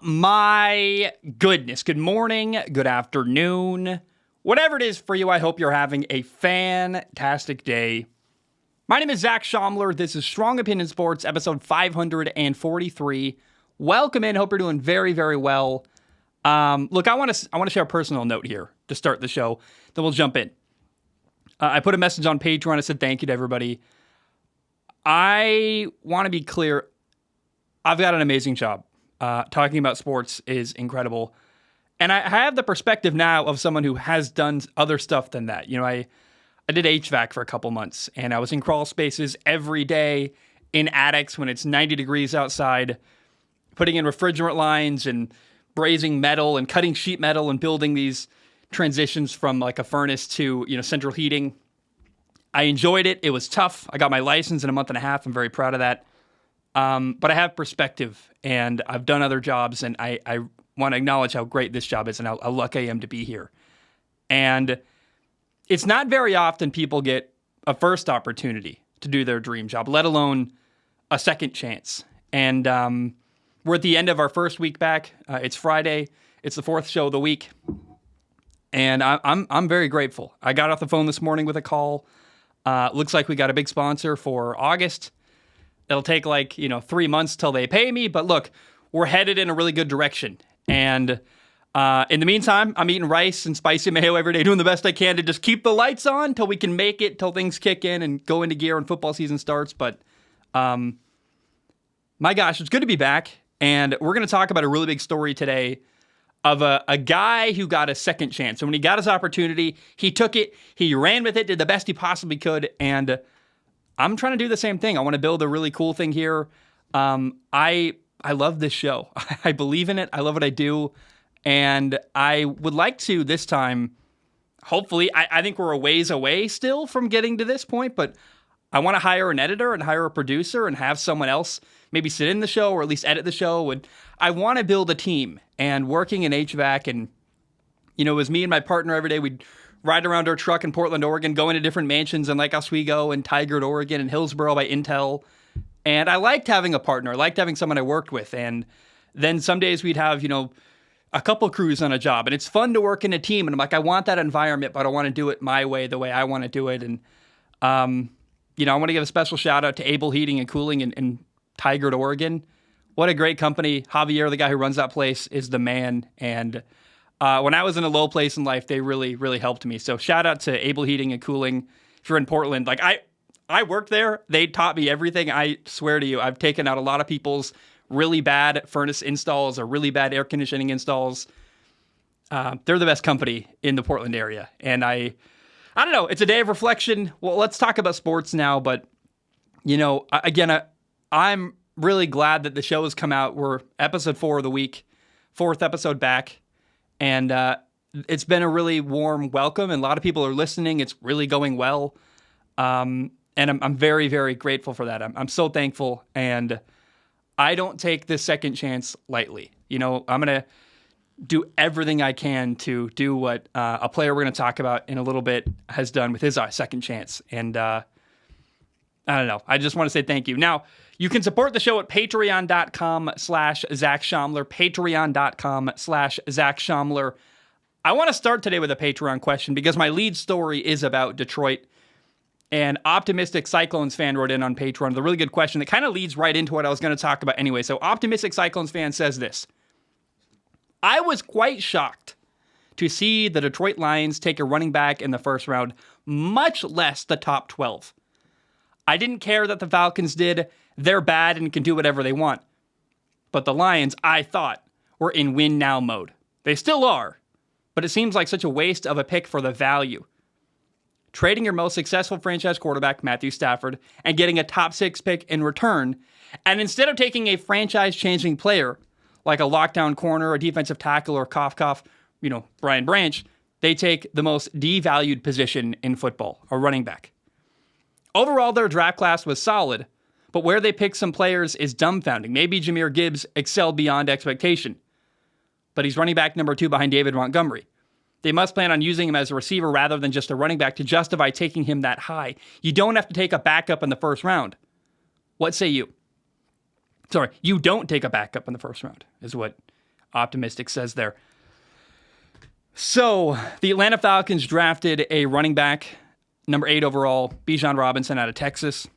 my goodness. Good morning, good afternoon, whatever it is for you. I hope you're having a fantastic day. My name is Zach Schaumler. This is Strong Opinion Sports, episode 543. Welcome in. Hope you're doing very, very well. Look, I want to share a personal note here to start the show. Then we'll jump in. I put a message on Patreon. I said thank you to everybody. I want to be clear. I've got an amazing job. Talking about sports is incredible. And I have the perspective now of someone who has done other stuff than that. You know, I did HVAC for a couple months, and I was in crawl spaces every day in attics when it's 90 degrees outside, putting in refrigerant lines and brazing metal and cutting sheet metal and building these transitions from like a furnace to, central heating. I enjoyed it. It was tough. I got my license in a month and a half. I'm very proud of that. But I have perspective, and I've done other jobs, and I want to acknowledge how great this job is and how lucky I am to be here. And it's not very often people get a first opportunity to do their dream job, let alone a second chance. And we're at the end of our first week back. It's Friday. It's the fourth show of the week. And I'm very grateful. I got off the phone this morning with a call. Looks like we got a big sponsor for August. It'll take 3 months till they pay me. But look, we're headed in a really good direction. And in the meantime, I'm eating rice and spicy mayo every day, doing the best I can to just keep the lights on till we can make it, till things kick in and go into gear and football season starts. But my gosh, it's good to be back. And we're going to talk about a really big story today of a guy who got a second chance. So when he got his opportunity, he took it, he ran with it, did the best he possibly could. And I'm trying to do the same thing. I want to build a really cool thing here. I love this show. I believe in it. I love what I do. And I would like to this time, hopefully, I think we're a ways away still from getting to this point, but I want to hire an editor and hire a producer and have someone else maybe sit in the show or at least edit the show. And I want to build a team. And working in HVAC, and it was me and my partner every day. We'd ride around our truck in Portland, Oregon, going to different mansions in Lake Oswego and Tigard, Oregon, and Hillsboro by Intel. And I liked having a partner. I liked having someone I worked with. And then some days we'd have, a couple crews on a job. And it's fun to work in a team. And I'm like, I want that environment, but I want to do it my way, the way I want to do it. And, I want to give a special shout out to Able Heating and Cooling in Tigard, Oregon. What a great company. Javier, the guy who runs that place, is the man. And when I was in a low place in life, they really, really helped me. So shout out to Able Heating and Cooling. If you're in Portland, I worked there. They taught me everything. I swear to you, I've taken out a lot of people's really bad furnace installs or really bad air conditioning installs. They're the best company in the Portland area. And I don't know. It's a day of reflection. Well, let's talk about sports now. But, I'm really glad that the show has come out. We're episode 4 of the week, 4th episode back. And it's been a really warm welcome. And a lot of people are listening. It's really going well. And I'm very, very grateful for that. I'm so thankful. And I don't take this second chance lightly. I'm going to do everything I can to do what a player we're going to talk about in a little bit has done with his second chance. And I don't know. I just want to say thank you. Now, you can support the show at patreon.com/Zach Schaumler, patreon.com/Zach Schaumler. I want to start today with a Patreon question because my lead story is about Detroit. An optimistic Cyclones fan wrote in on Patreon with a really good question that kind of leads right into what I was going to talk about anyway. So optimistic Cyclones fan says this: I was quite shocked to see the Detroit Lions take a running back in the first round, much less the top 12. I didn't care that the Falcons did. They're bad and can do whatever they want. But the Lions, I thought, were in win now mode. They still are, but it seems like such a waste of a pick for the value. Trading your most successful franchise quarterback, Matthew Stafford, and getting a top 6 pick in return, and instead of taking a franchise-changing player, like a lockdown corner, a defensive tackle, or Brian Branch, they take the most devalued position in football, a running back. Overall, their draft class was solid, but where they picked some players is dumbfounding. Maybe Jahmyr Gibbs excelled beyond expectation, but he's running back number 2 behind David Montgomery. They must plan on using him as a receiver rather than just a running back to justify taking him that high. You don't have to take a backup in the first round. What say you? Sorry, you don't take a backup in the first round, is what optimistic says there. So the Atlanta Falcons drafted a running back, number 8 overall, Bijan Robinson out of Texas.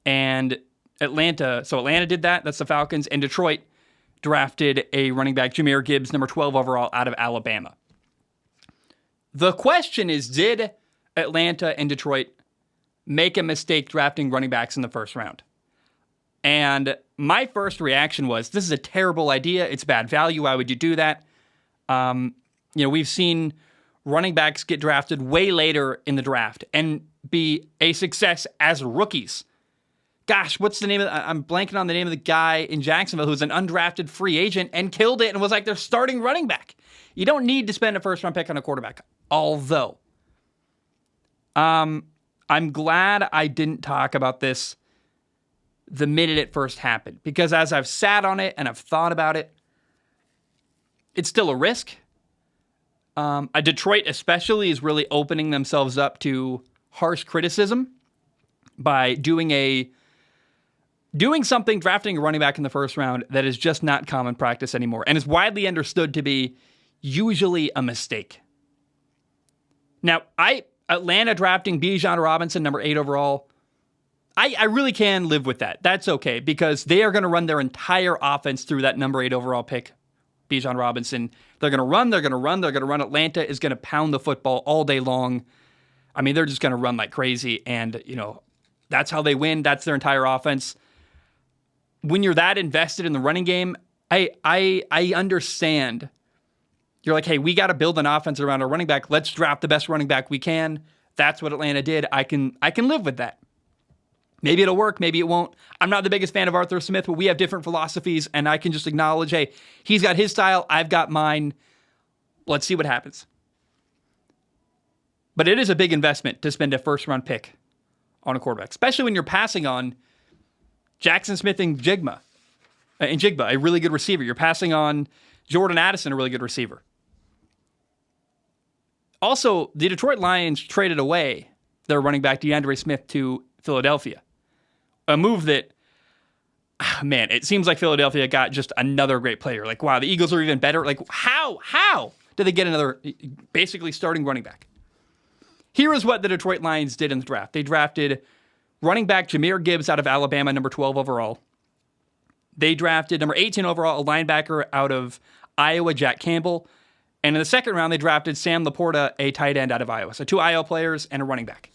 And Atlanta did that. That's the Falcons. And Detroit drafted a running back, Jahmyr Gibbs, number 12 overall out of Alabama. The question is, did Atlanta and Detroit make a mistake drafting running backs in the first round? And my first reaction was, this is a terrible idea. It's bad value. Why would you do that? We've seen running backs get drafted way later in the draft and be a success as rookies. Gosh, what's the name of I'm blanking on the name of the guy in Jacksonville who's an undrafted free agent and killed it and was like their starting running back. You don't need to spend a first-round pick on a quarterback. Although, I'm glad I didn't talk about this the minute it first happened, because as I've sat on it and I've thought about it, it's still a risk. Detroit especially is really opening themselves up to harsh criticism by doing something, drafting a running back in the first round that is just not common practice anymore and is widely understood to be usually a mistake. Now, Atlanta drafting Bijan Robinson, number 8 overall, I really can live with that. That's okay, because they are going to run their entire offense through that number 8 overall pick, Bijan Robinson. They're going to run. Atlanta is going to pound the football all day long. I mean, they're just going to run like crazy, and, that's how they win. That's their entire offense. When you're that invested in the running game, I understand. You're like, hey, we got to build an offense around our running back. Let's draft the best running back we can. That's what Atlanta did. I can live with that. Maybe it'll work, maybe it won't. I'm not the biggest fan of Arthur Smith, but we have different philosophies, and I can just acknowledge, hey, he's got his style, I've got mine. Let's see what happens. But it is a big investment to spend a first-round pick on a quarterback, especially when you're passing on Jackson Smith and Jigba, a really good receiver. You're passing on Jordan Addison, a really good receiver. Also, the Detroit Lions traded away their running back DeAndre Smith to Philadelphia. A move that, it seems like Philadelphia got just another great player. Like, wow, the Eagles are even better. Like, how did they get another basically starting running back? Here is what the Detroit Lions did in the draft. They drafted running back Jahmyr Gibbs out of Alabama, number 12 overall. They drafted number 18 overall, a linebacker out of Iowa, Jack Campbell. And in the second round, they drafted Sam Laporta, a tight end out of Iowa. So 2 Iowa players and a running back.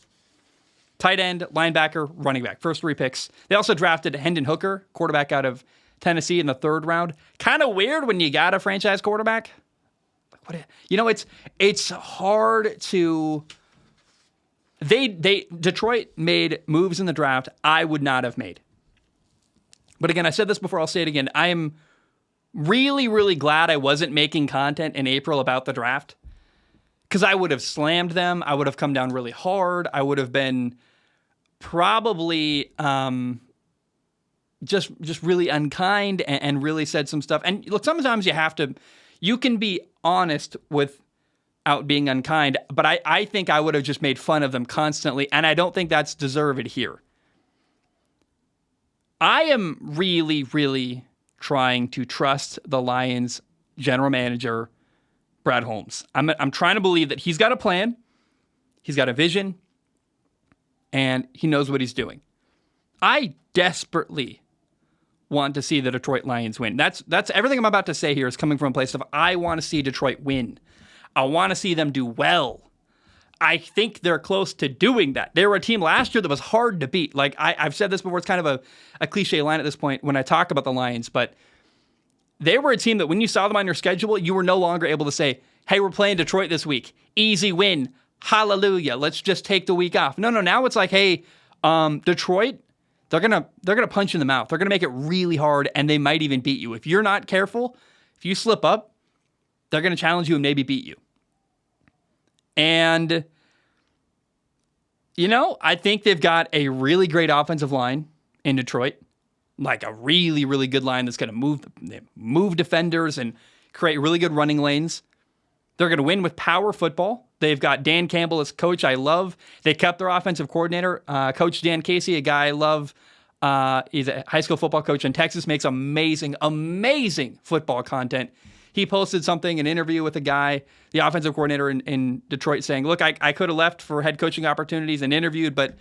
Tight end, linebacker, running back. First 3 picks. They also drafted Hendon Hooker, quarterback out of Tennessee in the 3rd round. Kind of weird when you got a franchise quarterback. It's hard to... Detroit made moves in the draft I would not have made. But again, I said this before, I'll say it again. I am really, really glad I wasn't making content in April about the draft, because I would have slammed them. I would have come down really hard. I would have been probably just really unkind and really said some stuff. And look, sometimes you can be honest without being unkind, but I think I would have just made fun of them constantly, and I don't think that's deserved here. I am really, really trying to trust the Lions general manager, Brad Holmes. I'm trying to believe that he's got a plan, he's got a vision, and he knows what he's doing. I desperately want to see the Detroit Lions win. That's everything I'm about to say here is coming from a place of I want to see Detroit win. I want to see them do well. I think they're close to doing that. They were a team last year that was hard to beat. Like I've said this before, it's kind of a cliche line at this point when I talk about the Lions, but they were a team that when you saw them on your schedule, you were no longer able to say, hey, we're playing Detroit this week. Easy win. Hallelujah. Let's just take the week off. No, now it's like, hey, Detroit, they're gonna punch you in the mouth. They're gonna make it really hard, and they might even beat you. If you're not careful, if you slip up, they're gonna challenge you and maybe beat you. And, I think they've got a really great offensive line in Detroit, like a really, really good line that's going to move defenders and create really good running lanes. They're going to win with power football. They've got Dan Campbell as coach, I love. They kept their offensive coordinator, Coach Dan Casey, a guy I love. He's a high school football coach in Texas, makes amazing, amazing football content. He posted something, an interview with a guy, the offensive coordinator in Detroit, saying, look, I could have left for head coaching opportunities and interviewed, but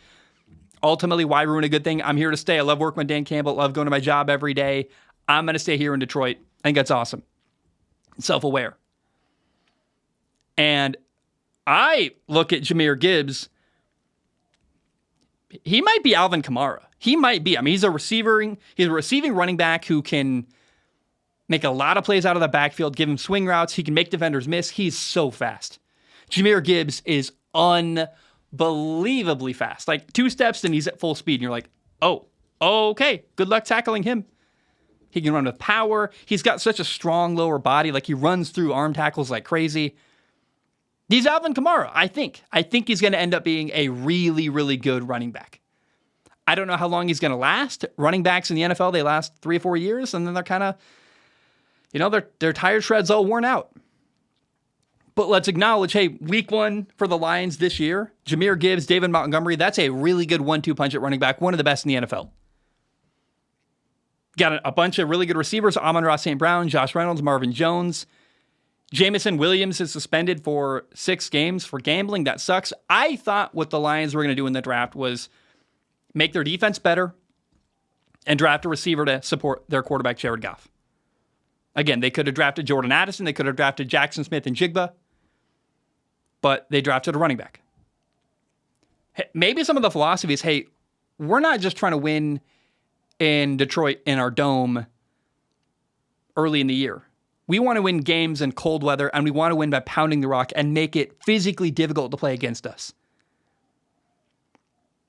ultimately, why ruin a good thing? I'm here to stay. I love working with Dan Campbell. Love going to my job every day. I'm going to stay here in Detroit. I think that's awesome. Self-aware. And I look at Jahmyr Gibbs. He might be Alvin Kamara. He might be. I mean, he's a receiving running back who can make a lot of plays out of the backfield, give him swing routes. He can make defenders miss. He's so fast. Jahmyr Gibbs is unbelievably fast. Like 2 steps and he's at full speed. And you're like, oh, okay. Good luck tackling him. He can run with power. He's got such a strong lower body. Like he runs through arm tackles like crazy. He's Alvin Kamara, I think. I think he's going to end up being a really, really good running back. I don't know how long he's going to last. Running backs in the NFL, they last 3 or 4 years, and then they're kind of, their tire shred's all worn out. But let's acknowledge, hey, week 1 for the Lions this year, Jahmyr Gibbs, David Montgomery, that's a really good 1-2 punch at running back, one of the best in the NFL. Got a bunch of really good receivers, Amon-Ra St. Brown, Josh Reynolds, Marvin Jones. Jamison Williams is suspended for 6 games for gambling. That sucks. I thought what the Lions were going to do in the draft was make their defense better and draft a receiver to support their quarterback, Jared Goff. Again, they could have drafted Jordan Addison. They could have drafted Jackson Smith and Jigba. But they drafted a running back. Maybe some of the philosophy is, hey, we're not just trying to win in Detroit in our dome early in the year. We want to win games in cold weather, and we want to win by pounding the rock and make it physically difficult to play against us.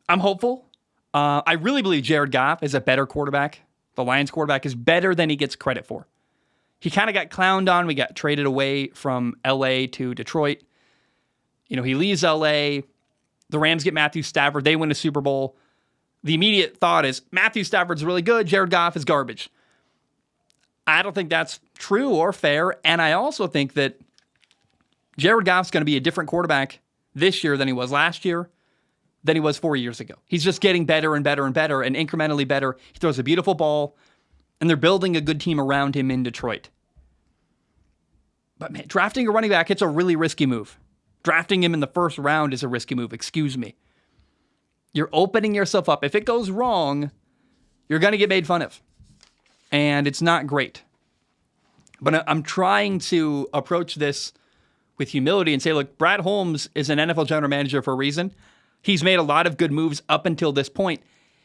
I'm hopeful. I really believe Jared Goff is a better quarterback. The Lions quarterback is better than he gets credit for. He kind of got clowned on. We got traded away from L.A. to Detroit. He leaves L.A. The Rams get Matthew Stafford. They win a Super Bowl. The immediate thought is Matthew Stafford's really good. Jared Goff is garbage. I don't think that's true or fair. And I also think that Jared Goff's going to be a different quarterback this year than he was last year, than he was 4 years ago. He's just getting better and better and better and incrementally better. He throws a beautiful ball, and they're building a good team around him in Detroit. But man, drafting a running back, it's a really risky move. Drafting him in the first round is a risky move. Excuse me. You're opening yourself up. If it goes wrong, you're going to get made fun of. And it's not great. But I'm trying to approach this with humility and say, look, Brad Holmes is an NFL general manager for a reason. He's made a lot of good moves up until this point.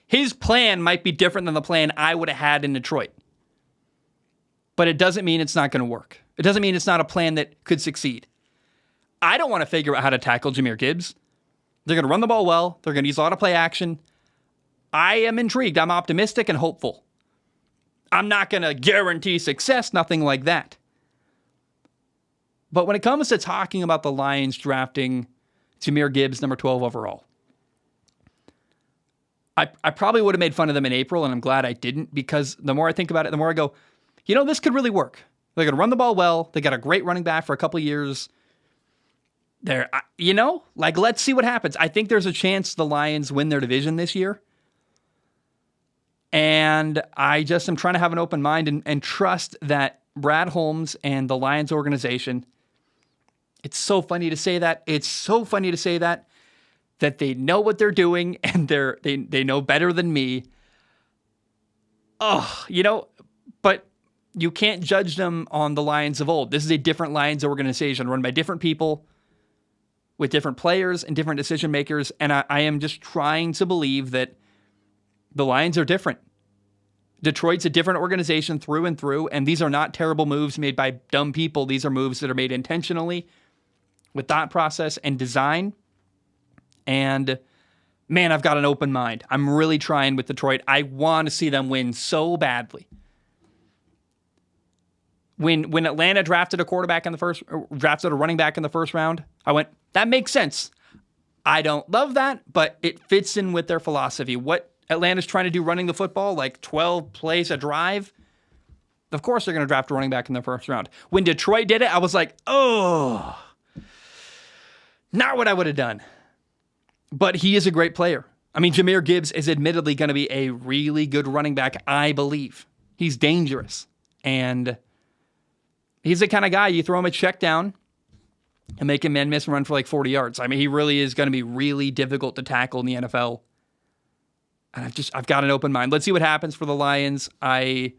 His plan might be different than the plan I would have had in Detroit. But it doesn't mean it's not going to work. It doesn't mean it's not a plan that could succeed. I don't want to figure out how to tackle Jahmyr Gibbs. They're going to run the ball well. They're going to use a lot of play action. I am intrigued. I'm optimistic and hopeful. I'm not going to guarantee success, nothing like that. But when it comes to talking about the Lions drafting Jahmyr Gibbs, number 12 overall, I probably would have made fun of them in April, and I'm glad I didn't, because the more I think about it, the more I go, this could really work. They're going to run the ball well. They got a great running back for a couple of years. Let's see what happens. I think there's a chance the Lions win their division this year. And I just am trying to have an open mind and trust that Brad Holmes and the Lions organization, it's so funny to say that. It's so funny to say that they know what they're doing and they know better than me. But you can't judge them on the Lions of old. This is a different Lions organization run by different people with different players and different decision makers. And I am just trying to believe that the Lions are different. Detroit's a different organization through and through, and these are not terrible moves made by dumb people. These are moves that are made intentionally with thought process and design. And man, I've got an open mind. I'm really trying with Detroit. I want to see them win so badly. When Atlanta drafted a running back in the first round, I went, that makes sense. I don't love that, but it fits in with their philosophy. What Atlanta's trying to do running the football, like 12 plays a drive, of course they're going to draft a running back in the first round. When Detroit did it, I was like, oh, not what I would have done. But he is a great player. I mean, Jahmyr Gibbs is admittedly going to be a really good running back, I believe. He's dangerous. And he's the kind of guy you throw him a check down and make a man miss and run for like 40 yards. I mean, he really is going to be really difficult to tackle in the NFL. And I've got an open mind. Let's see what happens for the Lions. I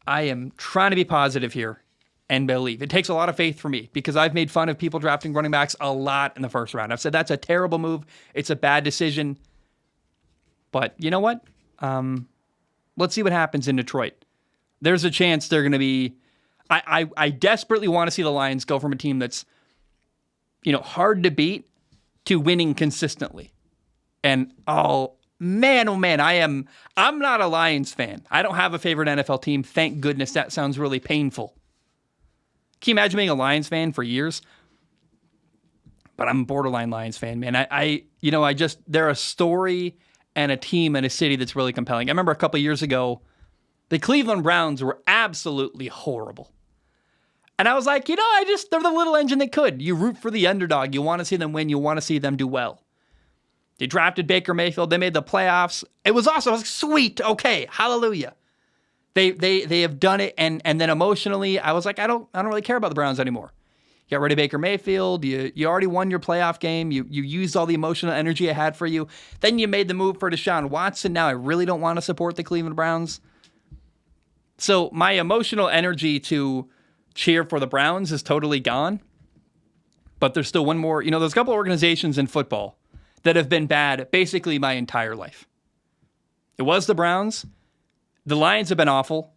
am trying to be positive here and believe. It takes a lot of faith for me because I've made fun of people drafting running backs a lot in the first round. I've said that's a terrible move. It's a bad decision. But you know what? Let's see what happens in Detroit. There's a chance they're going to be... I desperately want to see the Lions go from a team that's, hard to beat to winning consistently. And oh man, I'm not a Lions fan. I don't have a favorite NFL team. Thank goodness. That sounds really painful. Can you imagine being a Lions fan for years? But I'm a borderline Lions fan, man. They're a story and a team and a city that's really compelling. I remember a couple of years ago, the Cleveland Browns were absolutely horrible. And I was like, they're the little engine that could. You root for the underdog. You want to see them win. You want to see them do well. They drafted Baker Mayfield. They made the playoffs. It was awesome. I was like, sweet. Okay. Hallelujah. They have done it. And then emotionally, I was like, I don't really care about the Browns anymore. You got rid of Baker Mayfield. You already won your playoff game. You used all the emotional energy I had for you. Then you made the move for Deshaun Watson. Now I really don't want to support the Cleveland Browns. So my emotional energy to cheer for the Browns is totally gone. But there's still one more. There's a couple organizations in football that have been bad basically my entire life. It was the Browns. The Lions have been awful.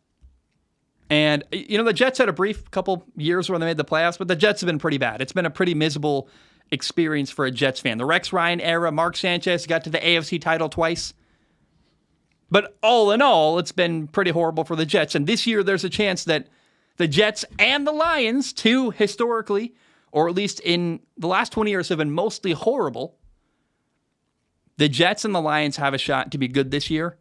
And, the Jets had a brief couple years where they made the playoffs, but the Jets have been pretty bad. It's been a pretty miserable experience for a Jets fan. The Rex Ryan era, Mark Sanchez got to the AFC title twice. But all in all, it's been pretty horrible for the Jets. And this year, there's a chance that the Jets and the Lions, two historically, or at least in the last 20 years, have been mostly horrible. The Jets and the Lions have a shot to be good this year.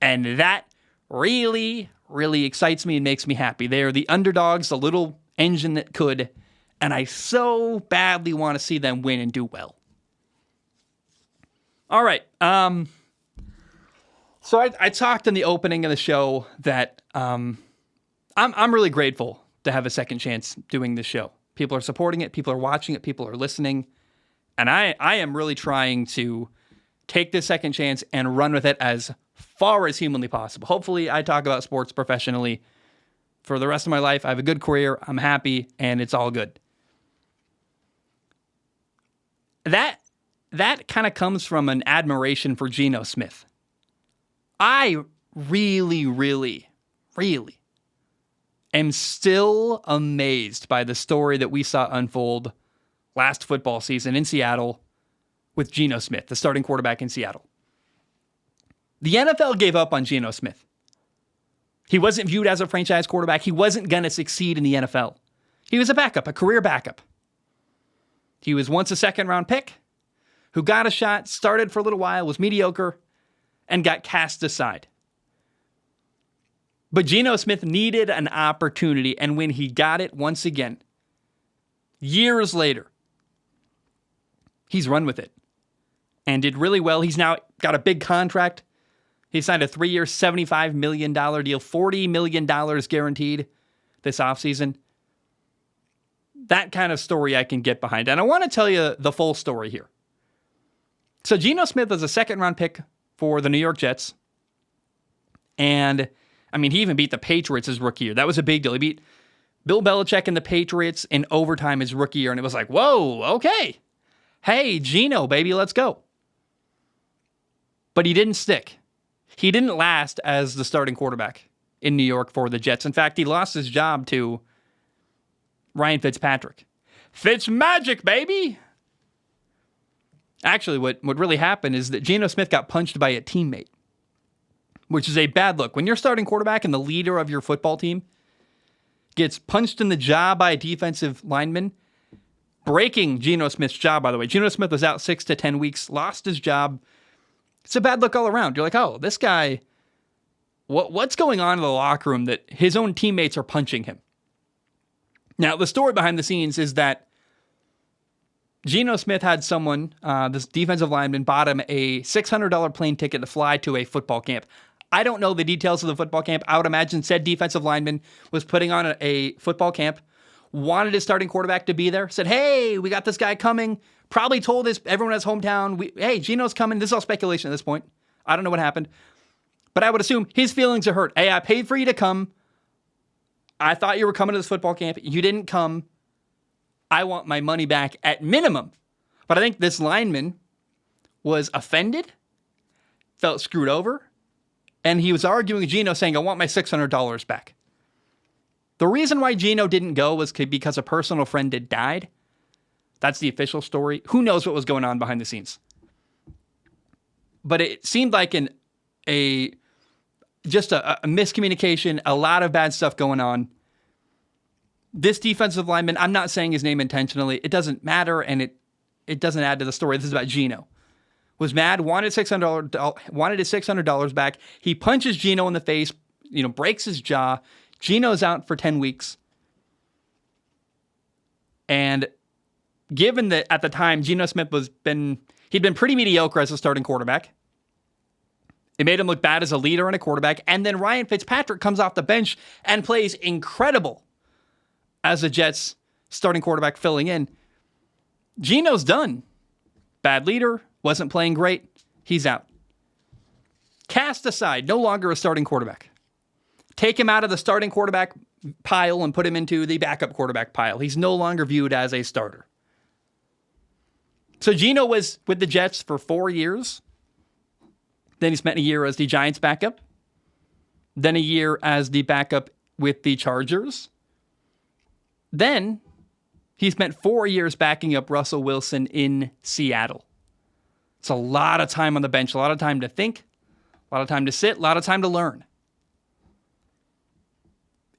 And that really, really excites me and makes me happy. They are the underdogs, the little engine that could. And I so badly want to see them win and do well. All right. So I talked in the opening of the show that I'm really grateful to have a second chance doing this show. People are supporting it. People are watching it. People are listening. And I am really trying to take this second chance and run with it as far as humanly possible. Hopefully, I talk about sports professionally for the rest of my life. I have a good career. I'm happy, and it's all good. That kind of comes from an admiration for Geno Smith. I really, really, really am still amazed by the story that we saw unfold last football season in Seattle with Geno Smith, the starting quarterback in Seattle. The NFL gave up on Geno Smith. He wasn't viewed as a franchise quarterback. He wasn't going to succeed in the NFL. He was a backup, a career backup. He was once a second-round pick who got a shot, started for a little while, was mediocre, and got cast aside. But Geno Smith needed an opportunity, and when he got it once again, years later, he's run with it and did really well. He's now got a big contract. He signed a 3-year, $75 million deal, $40 million guaranteed this offseason. That kind of story I can get behind. And I want to tell you the full story here. So Geno Smith was a second-round pick for the New York Jets. And, he even beat the Patriots his rookie year. That was a big deal. He beat Bill Belichick and the Patriots in overtime his rookie year. And it was like, whoa, okay. Hey, Geno, baby, let's go. But he didn't stick. He didn't last as the starting quarterback in New York for the Jets. In fact, he lost his job to Ryan Fitzpatrick. Fitzmagic, baby! Actually, what really happened is that Geno Smith got punched by a teammate, which is a bad look. When you're starting quarterback and the leader of your football team gets punched in the jaw by a defensive lineman, breaking Geno Smith's jaw, by the way. Geno Smith was out 6 to 10 weeks, lost his job. It's a bad look all around. You're like, oh, this guy, what's going on in the locker room that his own teammates are punching him? Now, the story behind the scenes is that Geno Smith had someone, this defensive lineman, bought him a $600 plane ticket to fly to a football camp. I don't know the details of the football camp. I would imagine said defensive lineman was putting on a football camp, wanted his starting quarterback to be there, said, hey, we got this guy coming. Probably told everyone in his hometown, hey, Geno's coming. This is all speculation at this point. I don't know what happened. But I would assume his feelings are hurt. Hey, I paid for you to come. I thought you were coming to this football camp. You didn't come. I want my money back at minimum. But I think this lineman was offended, felt screwed over, and he was arguing with Geno saying, I want my $600 back. The reason why Geno didn't go was because a personal friend had died. That's the official story. Who knows what was going on behind the scenes? But it seemed like just a miscommunication, a lot of bad stuff going on. This defensive lineman, I'm not saying his name intentionally. It doesn't matter, and it doesn't add to the story. This is about Geno. Was mad, wanted his $600 back. He punches Geno in the face, breaks his jaw. Geno's out for 10 weeks. And given that at the time, Geno Smith he'd been pretty mediocre as a starting quarterback. It made him look bad as a leader and a quarterback. And then Ryan Fitzpatrick comes off the bench and plays incredible as the Jets starting quarterback filling in. Geno's done. Bad leader, wasn't playing great. He's out. Cast aside, no longer a starting quarterback. Take him out of the starting quarterback pile and put him into the backup quarterback pile. He's no longer viewed as a starter. So Geno was with the Jets for 4 years. Then he spent a year as the Giants backup. Then a year as the backup with the Chargers. Then he spent 4 years backing up Russell Wilson in Seattle. It's a lot of time on the bench, a lot of time to think, a lot of time to sit, a lot of time to learn.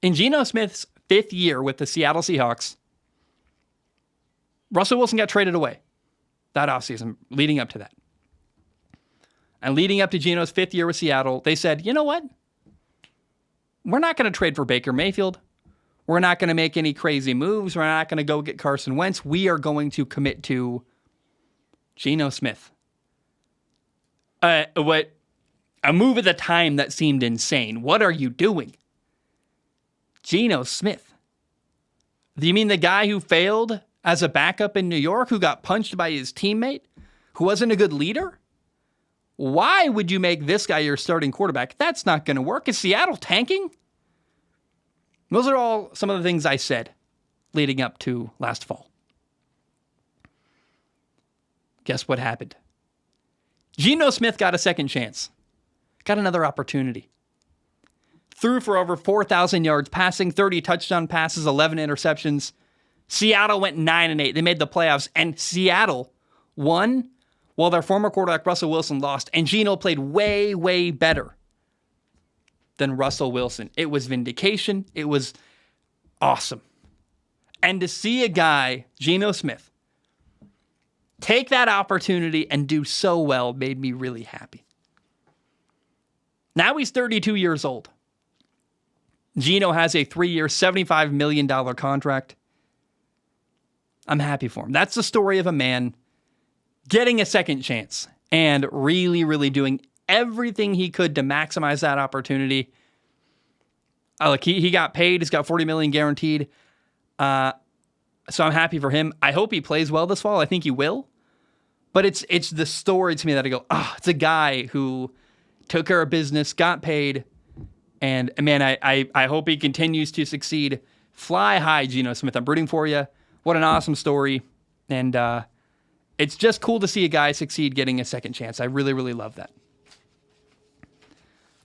In Geno Smith's 5th year with the Seattle Seahawks, Russell Wilson got traded away that offseason, leading up to that. And leading up to Geno's 5th year with Seattle, they said, you know what? We're not going to trade for Baker Mayfield. We're not going to make any crazy moves. We're not going to go get Carson Wentz. We are going to commit to Geno Smith. A move at the time that seemed insane. What are you doing? Geno Smith. Do you mean the guy who failed as a backup in New York, who got punched by his teammate, who wasn't a good leader? Why would you make this guy your starting quarterback? That's not going to work. Is Seattle tanking? Those are all some of the things I said leading up to last fall. Guess what happened? Geno Smith got a second chance. Got another opportunity. Threw for over 4,000 yards passing, 30 touchdown passes, 11 interceptions. Seattle went 9-8. They made the playoffs, and Seattle won while their former quarterback Russell Wilson lost, and Geno played way, way better than Russell Wilson. It was vindication. It was awesome. And to see a guy, Geno Smith, take that opportunity and do so well made me really happy. Now he's 32 years old. Geno has a 3-year, $75 million contract. I'm happy for him. That's the story of a man getting a second chance and really, really doing everything he could to maximize that opportunity. Look, he got paid. He's got $40 million guaranteed. So I'm happy for him. I hope he plays well this fall. I think he will. But it's the story to me that I go, it's a guy who took care of business, got paid, and man, I hope he continues to succeed. Fly high, Geno Smith. I'm rooting for you. What an awesome story. And it's just cool to see a guy succeed getting a second chance. I really, really love that.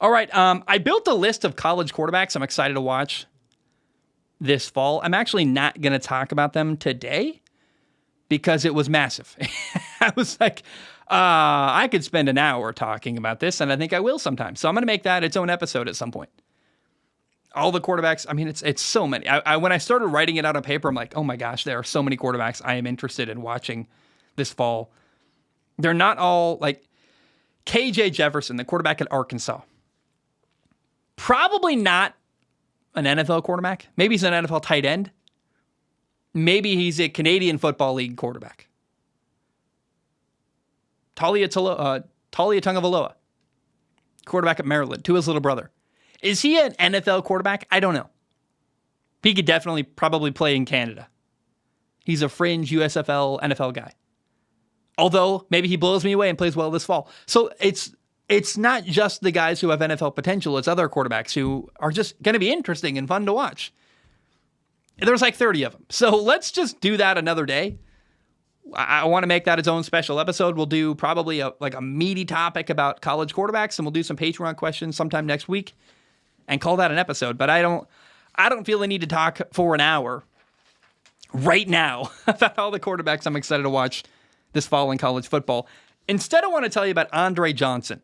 All right, I built a list of college quarterbacks I'm excited to watch this fall. I'm actually not going to talk about them today because it was massive. I was like, I could spend an hour talking about this, and I think I will sometime. So I'm going to make that its own episode at some point. All the quarterbacks, I mean, it's so many. When I started writing it out on paper, I'm like, oh my gosh, there are so many quarterbacks I am interested in watching this fall. They're not all like KJ Jefferson, the quarterback at Arkansas. Probably not an NFL quarterback. Maybe he's an NFL tight end. Maybe he's a Canadian Football League quarterback. Talia Tungavaloa, quarterback at Maryland, to his little brother. Is he an NFL quarterback? I don't know. He could definitely probably play in Canada. He's a fringe USFL, NFL guy. Although, maybe he blows me away and plays well this fall. So it's not just the guys who have NFL potential. It's other quarterbacks who are just going to be interesting and fun to watch. There's like 30 of them. So let's just do that another day. I want to make that its own special episode. We'll do probably a meaty topic about college quarterbacks, and we'll do some Patreon questions sometime next week and call that an episode. But I don't feel the need to talk for an hour right now about all the quarterbacks I'm excited to watch this fall in college football. Instead, I want to tell you about Andre Johnson.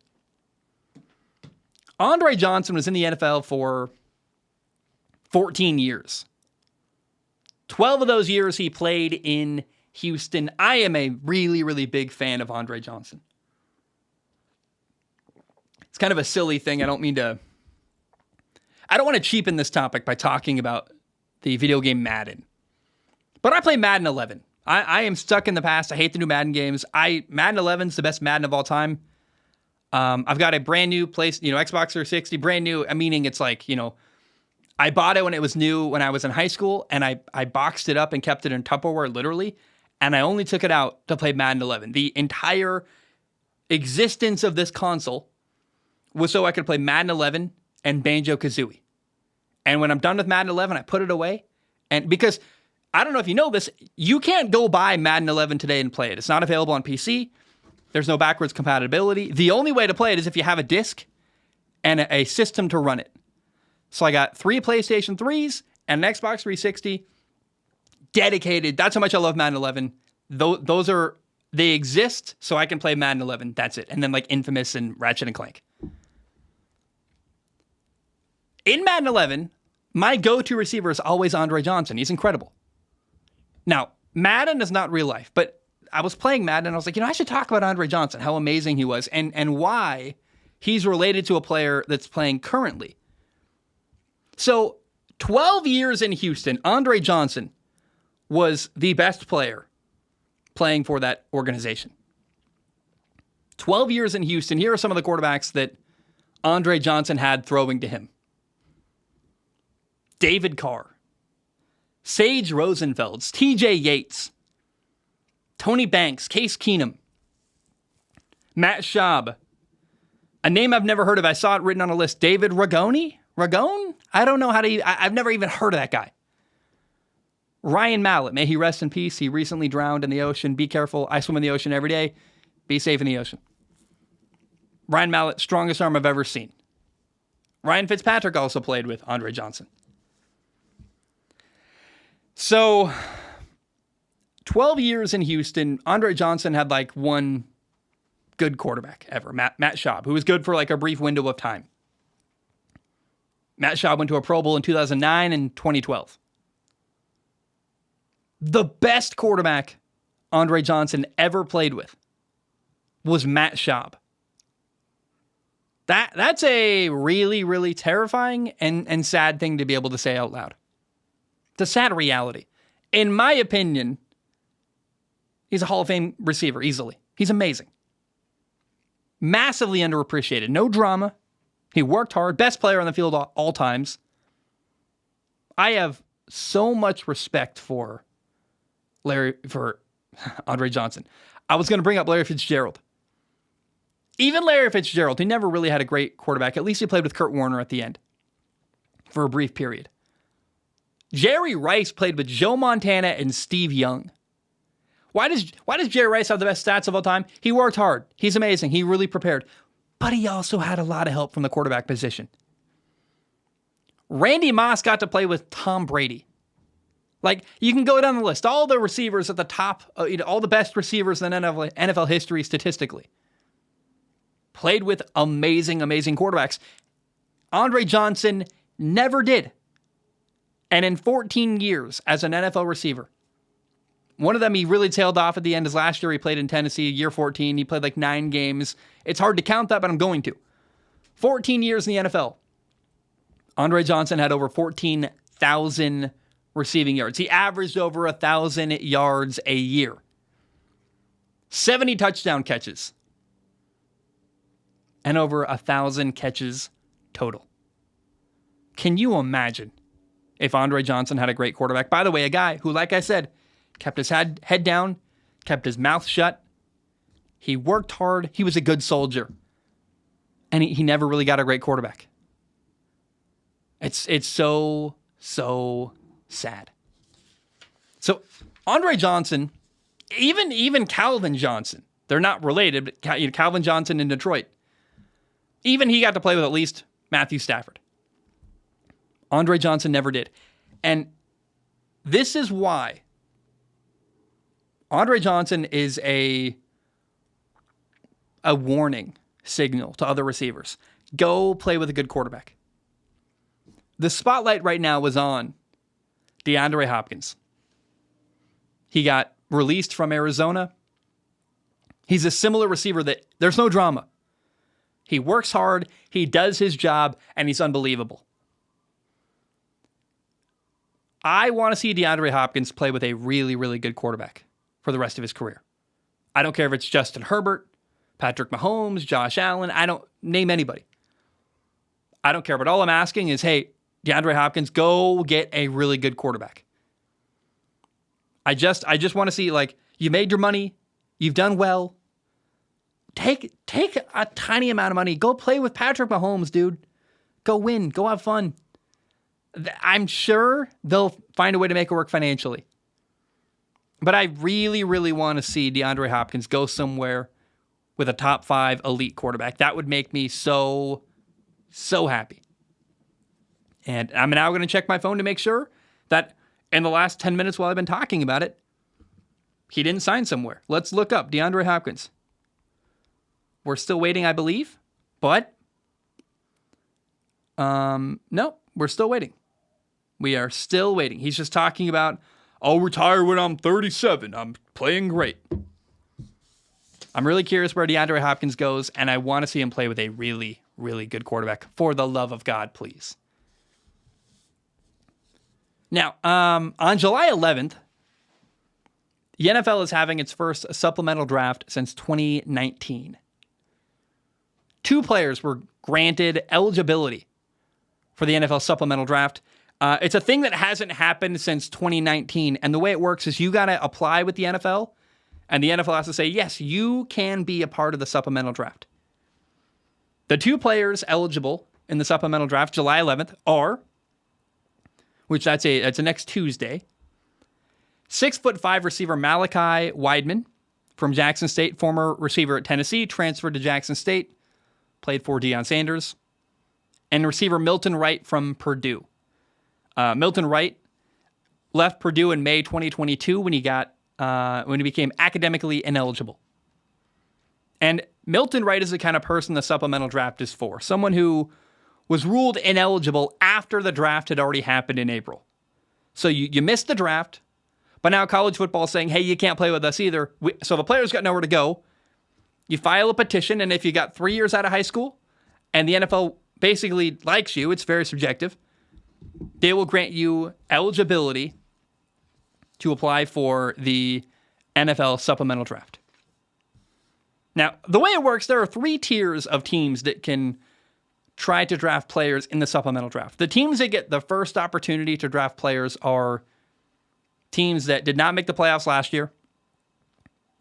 Andre Johnson was in the NFL for 14 years. 12 of those years he played in Houston. I am a really, really big fan of Andre Johnson. It's kind of a silly thing. I don't want to cheapen this topic by talking about the video game Madden. But I play Madden 11. I am stuck in the past. I hate the new Madden games. Madden 11 is the best Madden of all time. I've got a brand new Xbox 360, brand new, meaning it's like, I bought it when it was new when I was in high school, and I boxed it up and kept it in Tupperware, literally, and I only took it out to play Madden 11. The entire existence of this console was so I could play Madden 11 and Banjo-Kazooie. And when I'm done with Madden 11, I put it away, and because I don't know if you know this, you can't go buy Madden 11 today and play it. It's not available on PC. There's no backwards compatibility. The only way to play it is if you have a disc and a system to run it. So I got 3 PlayStation 3s and an Xbox 360 dedicated. That's how much I love Madden 11. They exist so I can play Madden 11. That's it. And then like Infamous and Ratchet and Clank. In Madden 11, my go-to receiver is always Andre Johnson. He's incredible. Now, Madden is not real life, but I was playing Madden and I was like, I should talk about Andre Johnson, how amazing he was, and why he's related to a player that's playing currently. So, 12 years in Houston, Andre Johnson was the best player playing for that organization. 12 years in Houston. Here are some of the quarterbacks that Andre Johnson had throwing to him. David Carr, Sage Rosenfels, TJ Yates, Tony Banks, Case Keenum, Matt Schaub, a name I've never heard of. I saw it written on a list. David Ragone? Ragone? I don't know I've never even heard of that guy. Ryan Mallett, may he rest in peace. He recently drowned in the ocean. Be careful. I swim in the ocean every day. Be safe in the ocean. Ryan Mallett, strongest arm I've ever seen. Ryan Fitzpatrick also played with Andre Johnson. So, 12 years in Houston, Andre Johnson had like one good quarterback ever, Matt Schaub, who was good for like a brief window of time. Matt Schaub went to a Pro Bowl in 2009 and 2012. The best quarterback Andre Johnson ever played with was Matt Schaub. That's a really, really terrifying and sad thing to be able to say out loud. It's a sad reality. In my opinion, he's a Hall of Fame receiver, easily. He's amazing. Massively underappreciated. No drama. He worked hard. Best player on the field all times. I have so much respect for Andre Johnson. I was going to bring up Larry Fitzgerald. Even Larry Fitzgerald, he never really had a great quarterback. At least he played with Kurt Warner at the end for a brief period. Jerry Rice played with Joe Montana and Steve Young. Why does Jerry Rice have the best stats of all time? He worked hard. He's amazing. He really prepared. But he also had a lot of help from the quarterback position. Randy Moss got to play with Tom Brady. Like, you can go down the list. All the receivers at the top, all the best receivers in NFL history statistically. Played with amazing, amazing quarterbacks. Andre Johnson never did. And in 14 years as an NFL receiver, one of them he really tailed off at the end is last year. He played in Tennessee, year 14. He played like 9 games. It's hard to count that, but I'm going to. 14 years in the NFL. Andre Johnson had over 14,000 receiving yards. He averaged over 1,000 yards a year. 70 touchdown catches and over 1,000 catches total. Can you imagine if Andre Johnson had a great quarterback? By the way, a guy who, like I said, kept his head down, kept his mouth shut. He worked hard. He was a good soldier. And he never really got a great quarterback. It's so sad. So Andre Johnson, even Calvin Johnson, they're not related, but Calvin Johnson in Detroit, even he got to play with at least Matthew Stafford. Andre Johnson never did. And this is why Andre Johnson is a warning signal to other receivers. Go play with a good quarterback. The spotlight right now was on DeAndre Hopkins. He got released from Arizona. He's a similar receiver that there's no drama. He works hard, he does his job, and he's unbelievable. I want to see DeAndre Hopkins play with a really, really good quarterback for the rest of his career. I don't care if it's Justin Herbert, Patrick Mahomes, Josh Allen. I don't name anybody. I don't care. But all I'm asking is, hey, DeAndre Hopkins, go get a really good quarterback. I just want to see, like, you made your money. You've done well. Take a tiny amount of money. Go play with Patrick Mahomes, dude. Go win. Go have fun. I'm sure they'll find a way to make it work financially. But I really, really want to see DeAndre Hopkins go somewhere with a top 5 elite quarterback. That would make me so happy. And I'm now going to check my phone to make sure that in the last 10 minutes while I've been talking about it, he didn't sign somewhere. Let's look up DeAndre Hopkins. We're still waiting, I believe, but no, we're still waiting. We are still waiting. He's just talking about, I'll retire when I'm 37. I'm playing great. I'm really curious where DeAndre Hopkins goes, and I want to see him play with a really, really good quarterback. For the love of God, please. Now, on July 11th, the NFL is having its first supplemental draft since 2019. 2 players were granted eligibility for the NFL supplemental draft. It's a thing that hasn't happened since 2019. And the way it works is you got to apply with the NFL, and the NFL has to say, yes, you can be a part of the supplemental draft. The 2 players eligible in the supplemental draft, July 11th, are, which that's a next Tuesday, 6'5" receiver Malachi Weidman from Jackson State, former receiver at Tennessee, transferred to Jackson State, played for Deion Sanders, and receiver Milton Wright from Purdue. Milton Wright left Purdue in May 2022 when he became academically ineligible. And Milton Wright is the kind of person the supplemental draft is for. Someone who was ruled ineligible after the draft had already happened in April. So you missed the draft, but now college football is saying, hey, you can't play with us either. So the players got nowhere to go. You file a petition, and if you got 3 years out of high school and the NFL basically likes you, it's very subjective, they will grant you eligibility to apply for the NFL supplemental draft. Now, the way it works, there are 3 tiers of teams that can try to draft players in the supplemental draft. The teams that get the first opportunity to draft players are teams that did not make the playoffs last year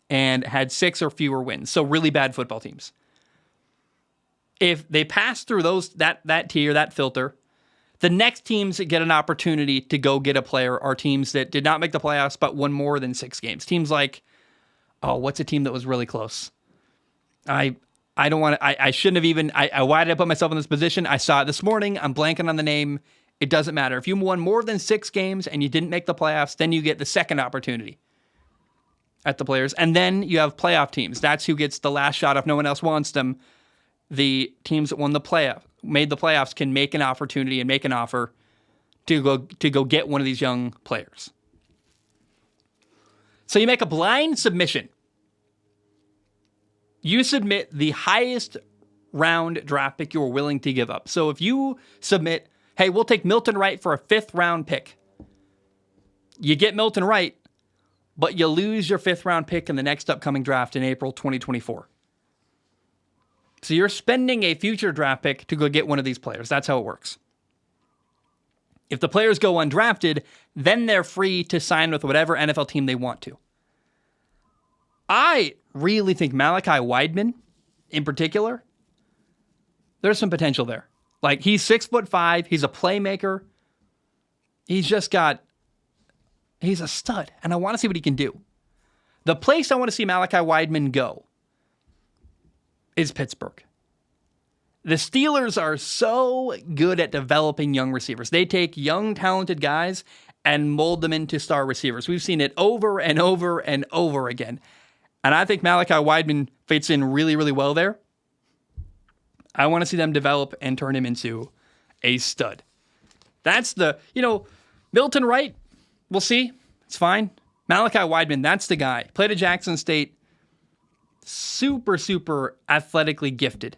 and had 6 or fewer wins, so really bad football teams. If they pass through that tier, that filter, the next teams that get an opportunity to go get a player are teams that did not make the playoffs but won more than 6 games. Teams like, what's a team that was really close? I don't want to, I shouldn't have even, why did I put myself in this position? I saw it this morning. I'm blanking on the name. It doesn't matter. If you won more than 6 games and you didn't make the playoffs, then you get the second opportunity at the players. And then you have playoff teams. That's who gets the last shot if no one else wants them. The teams that won the playoff, made the playoffs, can make an opportunity and make an offer to go get one of these young players. So you make a blind submission. You submit the highest round draft pick you're willing to give up. So if you submit, hey, we'll take Milton Wright for a 5th round pick. You get Milton Wright, but you lose your 5th round pick in the next upcoming draft in April 2024. So you're spending a future draft pick to go get one of these players. That's how it works. If the players go undrafted, then they're free to sign with whatever NFL team they want to. I really think Malachi Wideman, in particular, there's some potential there. Like, he's 6'5", he's a playmaker. He's a stud, and I want to see what he can do. The place I want to see Malachi Wideman go is Pittsburgh. The Steelers are so good at developing young receivers. They take young, talented guys and mold them into star receivers. We've seen it over and over and over again. And I think Malachi Wideman fits in really, really well there. I want to see them develop and turn him into a stud. That's Milton Wright, we'll see. It's fine. Malachi Wideman, that's the guy. Played at Jackson State. Super, super athletically gifted.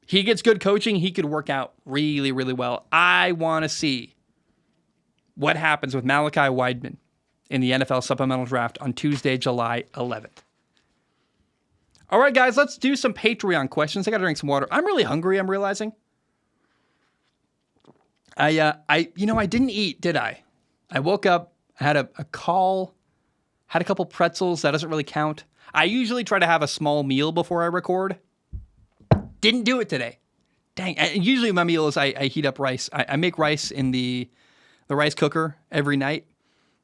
He gets good coaching. He could work out really, really well. I want to see what happens with Malachi Wideman in the NFL supplemental draft on Tuesday, July 11th. All right, guys, let's do some Patreon questions. I got to drink some water. I'm really hungry, I'm realizing. I didn't eat, did I? I woke up, I had a call, had a couple pretzels. That doesn't really count. I usually try to have a small meal before I record. Didn't do it today. Dang. And usually my meal is I heat up rice. I make rice in the rice cooker every night.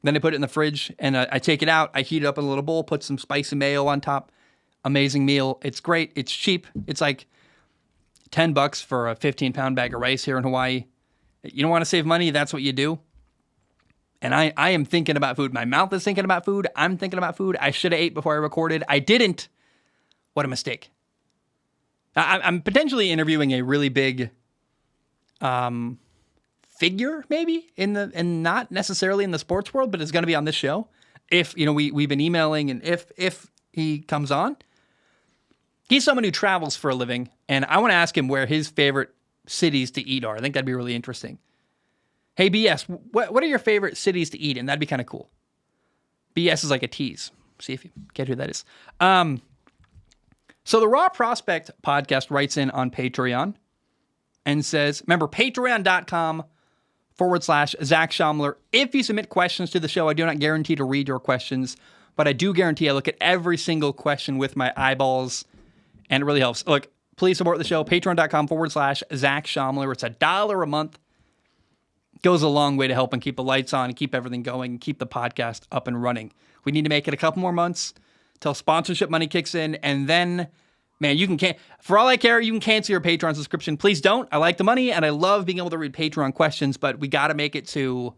Then I put it in the fridge and I take it out. I heat it up in a little bowl, put some spicy mayo on top. Amazing meal. It's great. It's cheap. It's like $10 for a 15-pound bag of rice here in Hawaii. You don't want to save money. That's what you do. And I am thinking about food. My mouth is thinking about food. I'm thinking about food. I should have ate before I recorded. I didn't. What a mistake. I'm potentially interviewing a really big figure, maybe, and not necessarily in the sports world, but it's going to be on this show. If, we've been emailing, and if he comes on. He's someone who travels for a living, and I want to ask him where his favorite cities to eat are. I think that'd be really interesting. Hey, BS, what are your favorite cities to eat in? That'd be kind of cool. BS is like a tease. See if you get who that is. So the Raw Prospect podcast writes in on Patreon and says, remember, patreon.com/Zach Schaumler. If you submit questions to the show, I do not guarantee to read your questions, but I do guarantee I look at every single question with my eyeballs, and it really helps. Look, please support the show, patreon.com/Zach Schaumler. It's $1 a month. Goes a long way to helping keep the lights on and keep everything going and keep the podcast up and running. We need to make it a couple more months till sponsorship money kicks in, and then, man, for all I care, you can cancel your Patreon subscription. Please don't. I like the money, and I love being able to read Patreon questions, but we got to make it to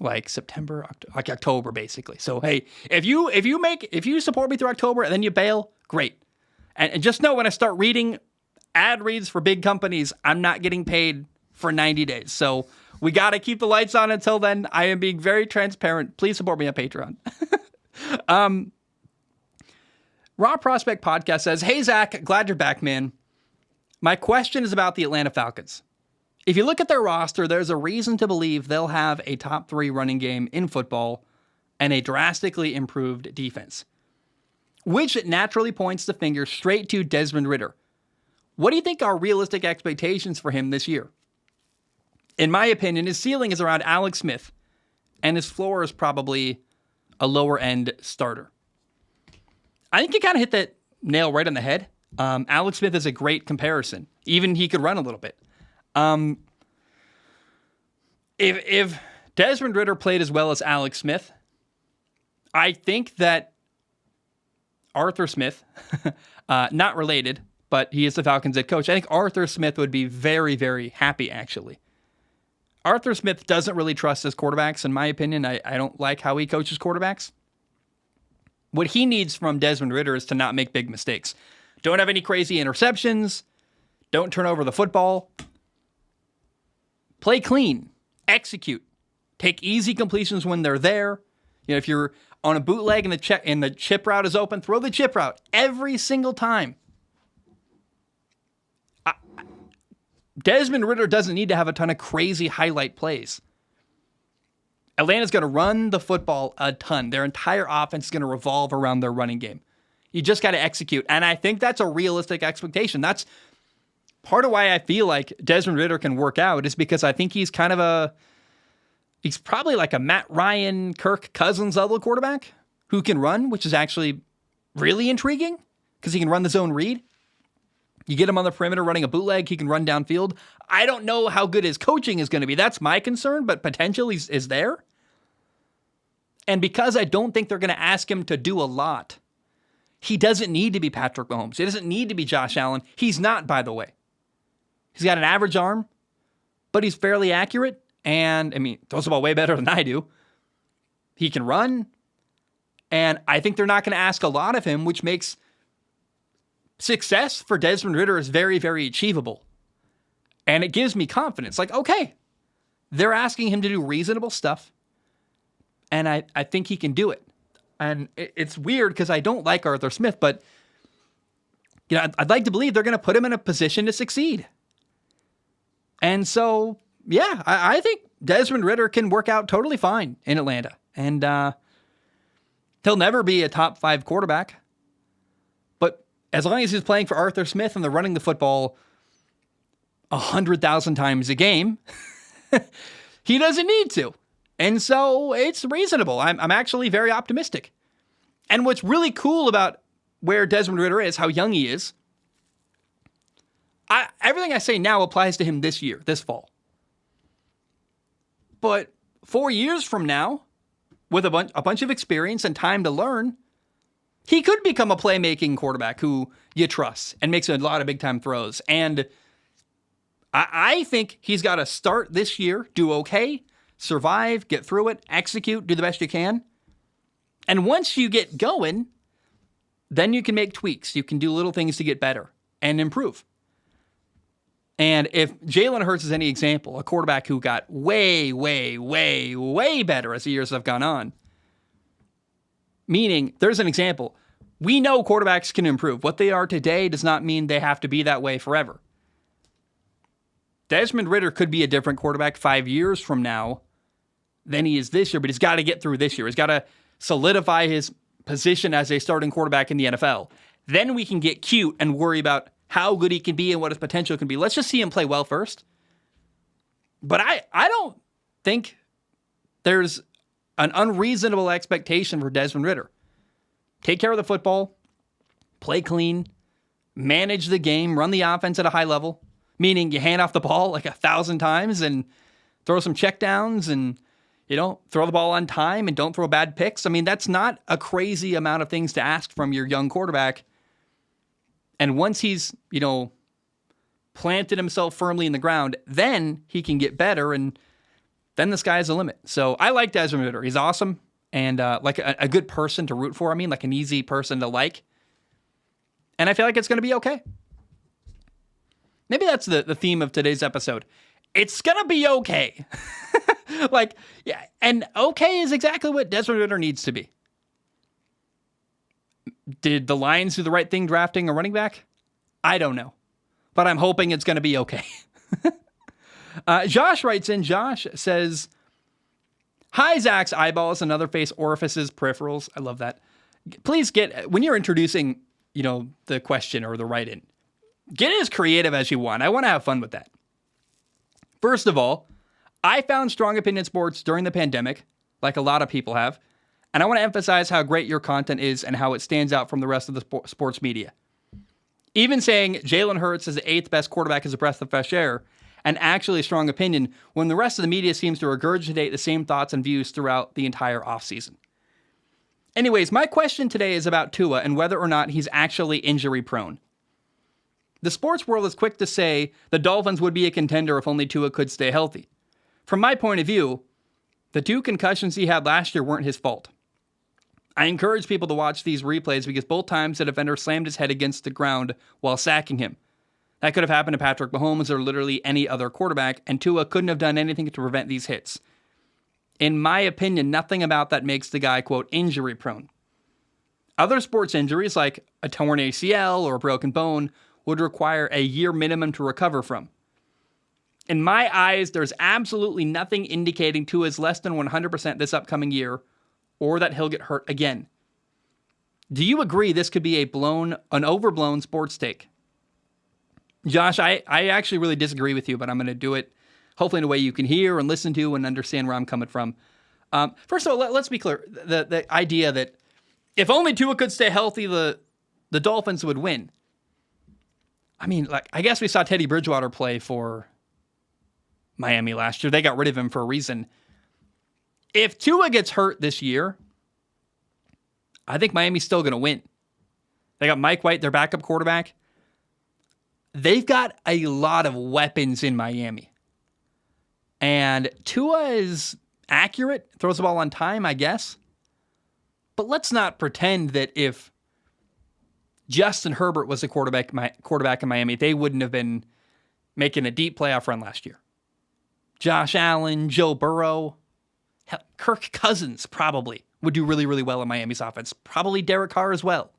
like September, October, basically. So, hey, if you support me through October and then you bail, great. And just know when I start reading ad reads for big companies, I'm not getting paid for 90 days. So we got to keep the lights on until then. I am being very transparent. Please support me on Patreon. Raw Prospect Podcast says, hey, Zach, glad you're back, man. My question is about the Atlanta Falcons. If you look at their roster, there's a reason to believe they'll have a top 3 running game in football and a drastically improved defense, which naturally points the finger straight to Desmond Ridder. What do you think are realistic expectations for him this year? In my opinion, his ceiling is around Alex Smith, and his floor is probably a lower-end starter. I think you kind of hit that nail right on the head. Alex Smith is a great comparison. Even he could run a little bit. If Desmond Ridder played as well as Alex Smith, I think that Arthur Smith, not related, but he is the Falcons' head coach. I think Arthur Smith would be very, very happy, actually. Arthur Smith doesn't really trust his quarterbacks, in my opinion. I don't like how he coaches quarterbacks. What he needs from Desmond Ridder is to not make big mistakes. Don't have any crazy interceptions. Don't turn over the football. Play clean. Execute. Take easy completions when they're there. If you're on a bootleg and the chip route is open, throw the chip route every single time. Desmond Ridder doesn't need to have a ton of crazy highlight plays. Atlanta's going to run the football a ton. Their entire offense is going to revolve around their running game. You just got to execute. And I think that's a realistic expectation. That's part of why I feel like Desmond Ridder can work out, is because I think he's he's probably like a Matt Ryan, Kirk Cousins level quarterback who can run, which is actually really intriguing because he can run the zone read. You get him on the perimeter running a bootleg, he can run downfield. I don't know how good his coaching is going to be. That's my concern, but potential is there. And because I don't think they're going to ask him to do a lot, he doesn't need to be Patrick Mahomes. He doesn't need to be Josh Allen. He's not, by the way. He's got an average arm, but he's fairly accurate. And, I mean, throws the ball way better than I do. He can run. And I think they're not going to ask a lot of him, which makes success for Desmond Ridder is very, very achievable. And it gives me confidence. Like, okay, they're asking him to do reasonable stuff. And I think he can do it. And it's weird because I don't like Arthur Smith, but you know, I'd like to believe they're going to put him in a position to succeed. And so, yeah, I think Desmond Ridder can work out totally fine in Atlanta. And he'll never be a top 5 quarterback. But as long as he's playing for Arthur Smith and they're running the football 100,000 times a game, he doesn't need to. And so it's reasonable. I'm actually very optimistic. And what's really cool about where Desmond Ridder is, how young he is, everything I say now applies to him this year, this fall. But 4 years from now, with a bunch of experience and time to learn, he could become a playmaking quarterback who you trust and makes a lot of big-time throws. And I think he's got to start this year, do okay, survive, get through it, execute, do the best you can. And once you get going, then you can make tweaks. You can do little things to get better and improve. And if Jalen Hurts is any example, a quarterback who got way, way, way, way better as the years have gone on, meaning there's an example. We know quarterbacks can improve. What they are today does not mean they have to be that way forever. Desmond Ridder could be a different quarterback 5 years from now than he is this year, but he's got to get through this year. He's got to solidify his position as a starting quarterback in the NFL. Then we can get cute and worry about how good he can be and what his potential can be. Let's just see him play well first. But I don't think there's an unreasonable expectation for Desmond Ridder. Take care of the football, play clean, manage the game, run the offense at a high level, meaning you hand off the ball like 1,000 times and throw some checkdowns and, you know, throw the ball on time and don't throw bad picks. I mean, that's not a crazy amount of things to ask from your young quarterback. And once he's, you know, planted himself firmly in the ground, then he can get better, and then the sky's the limit. So I like Desmond Ridder. He's awesome and like a good person to root for. I mean, like an easy person to like. And I feel like it's going to be okay. Maybe that's the theme of today's episode. It's going to be okay. Like, yeah, and okay is exactly what Desmond Ridder needs to be. Did the Lions do the right thing drafting a running back? I don't know. But I'm hoping it's going to be okay. Josh writes in. Josh says, "Hi, Zach's eyeballs and other face orifices, peripherals." I love that. Please when you're introducing, you know, the question or the write-in, get as creative as you want. I want to have fun with that. First of all, I found Strong Opinion Sports during the pandemic, like a lot of people have, and I want to emphasize how great your content is and how it stands out from the rest of the sports media. Even saying Jalen Hurts is the 8th best quarterback is a breath of fresh air, and actually a strong opinion when the rest of the media seems to regurgitate the same thoughts and views throughout the entire offseason. Anyways, my question today is about Tua and whether or not he's actually injury prone. The sports world is quick to say the Dolphins would be a contender if only Tua could stay healthy. From my point of view, the 2 concussions he had last year weren't his fault. I encourage people to watch these replays because both times the defender slammed his head against the ground while sacking him. That could have happened to Patrick Mahomes or literally any other quarterback, and Tua couldn't have done anything to prevent these hits. In my opinion, nothing about that makes the guy, quote, injury prone. Other sports injuries like a torn ACL or a broken bone would require a year minimum to recover from. In my eyes, there's absolutely nothing indicating Tua is less than 100% this upcoming year or that he'll get hurt again. Do you agree this could be an overblown sports take? Josh, I actually really disagree with you, but I'm going to do it hopefully in a way you can hear and listen to and understand where I'm coming from. First of all, let's be clear. The idea that if only Tua could stay healthy, the Dolphins would win. I mean, I guess we saw Teddy Bridgewater play for Miami last year. They got rid of him for a reason. If Tua gets hurt this year, I think Miami's still going to win. They got Mike White, their backup quarterback. They've got a lot of weapons in Miami. And Tua is accurate, throws the ball on time, I guess. But let's not pretend that if Justin Herbert was the quarterback in Miami, they wouldn't have been making a deep playoff run last year. Josh Allen, Joe Burrow, Kirk Cousins probably would do really, really well in Miami's offense. Probably Derek Carr as well.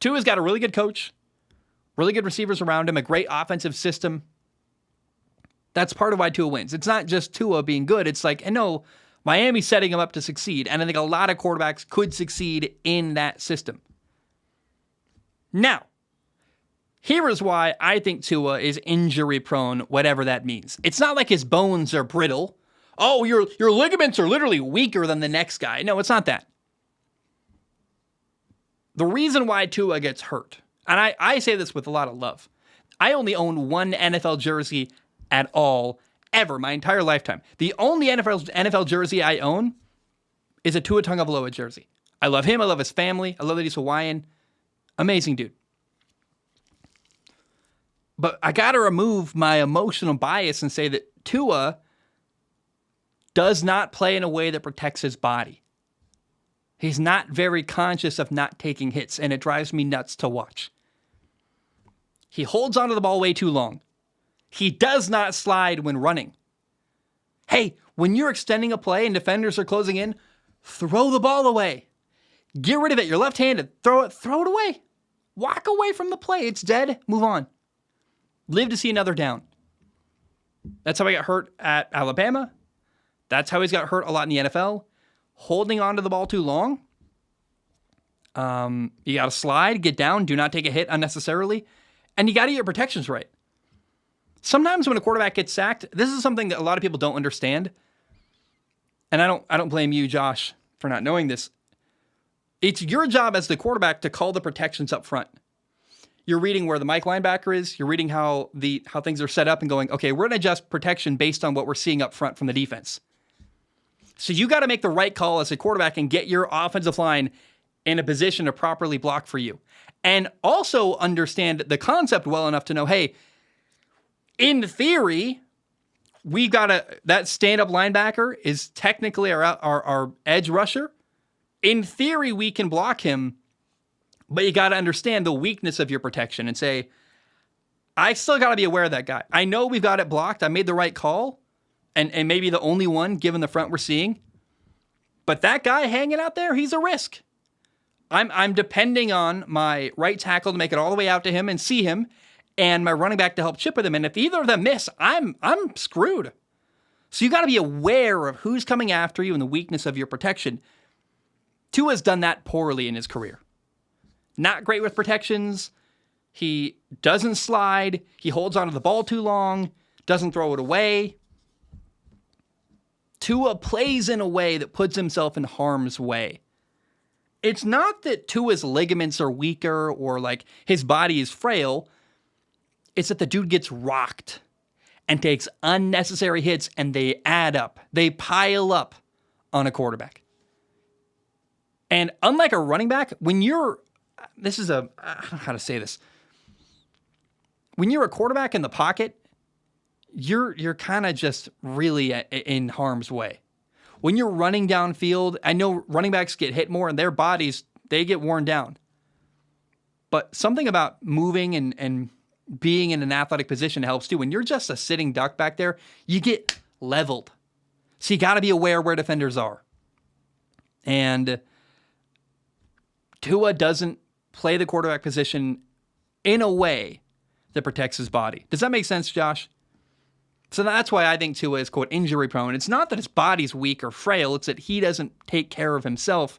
Tua's got a really good coach, really good receivers around him, a great offensive system. That's part of why Tua wins. It's not just Tua being good. It's like, and no, Miami's setting him up to succeed. And I think a lot of quarterbacks could succeed in that system. Now, here is why I think Tua is injury prone, whatever that means. It's not like his bones are brittle. Oh, your ligaments are literally weaker than the next guy. No, it's not that. The reason why Tua gets hurt, and I say this with a lot of love, I only own one NFL jersey at all, ever, my entire lifetime. The only NFL jersey I own is a Tua Tagovailoa jersey. I love him. I love his family. I love that he's Hawaiian. Amazing dude. But I got to remove my emotional bias and say that Tua does not play in a way that protects his body. He's not very conscious of not taking hits, and it drives me nuts to watch. He holds onto the ball way too long. He does not slide when running. Hey, when you're extending a play and defenders are closing in, throw the ball away. Get rid of it. You're left-handed. Throw it away. Walk away from the play. It's dead. Move on. Live to see another down. That's how he got hurt at Alabama. That's how he's got hurt a lot in the NFL. Holding onto the ball too long. You got to slide, get down, do not take a hit unnecessarily, and you got to get your protections right. Sometimes when a quarterback gets sacked, this is something that a lot of people don't understand, and I don't blame you, Josh, for not knowing this. It's your job as the quarterback to call the protections up front. You're reading where the Mike linebacker is. You're reading how things are set up and going, okay, we're going to adjust protection based on what we're seeing up front from the defense. So you got to make the right call as a quarterback and get your offensive line in a position to properly block for you. And also understand the concept well enough to know, hey, in theory, we got that stand-up linebacker is technically our edge rusher. In theory, we can block him, but you got to understand the weakness of your protection and say, I still got to be aware of that guy. I know we've got it blocked. I made the right call. And maybe the only one given the front we're seeing. But that guy hanging out there, he's a risk. I'm depending on my right tackle to make it all the way out to him and see him, and my running back to help chip with him. And if either of them miss, I'm screwed. So you got to be aware of who's coming after you and the weakness of your protection. Tua's done that poorly in his career. Not great with protections. He doesn't slide. He holds onto the ball too long. Doesn't throw it away. Tua plays in a way that puts himself in harm's way. It's not that Tua's ligaments are weaker or like his body is frail. It's that the dude gets rocked and takes unnecessary hits, and they add up. They pile up on a quarterback. And unlike a running back, I don't know how to say this. When you're a quarterback in the pocket, you're kind of just really in harm's way. When you're running downfield, I know running backs get hit more and their bodies, they get worn down. But something about moving and being in an athletic position helps too. When you're just a sitting duck back there, you get leveled. So you got to be aware where defenders are. And Tua doesn't play the quarterback position in a way that protects his body. Does that make sense, Josh? So that's why I think Tua is, quote, injury prone. It's not that his body's weak or frail. It's that he doesn't take care of himself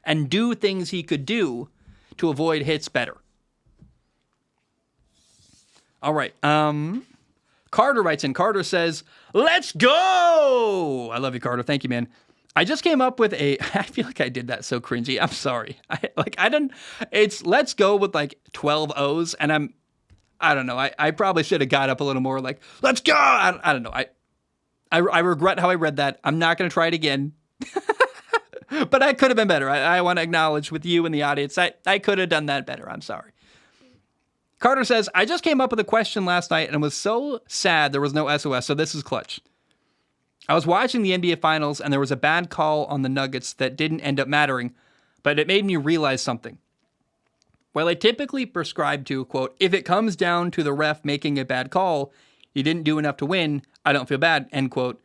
and do things he could do to avoid hits better. All right. Carter writes in. Carter says, "Let's go!" I love you, Carter. Thank you, man. I just came up with I feel like I did that so cringy. I'm sorry. It's let's go with like 12 O's, and I don't know. I probably should have got up a little more like, let's go! I don't know. I regret how I read that. I'm not going to try it again. But I could have been better. I want to acknowledge with you in the audience, I could have done that better. I'm sorry. Carter says, I just came up with a question last night and was so sad there was no SOS, so this is clutch. I was watching the NBA Finals and there was a bad call on the Nuggets that didn't end up mattering, but it made me realize something. While I typically prescribe to, quote, if it comes down to the ref making a bad call, you didn't do enough to win, I don't feel bad, end quote.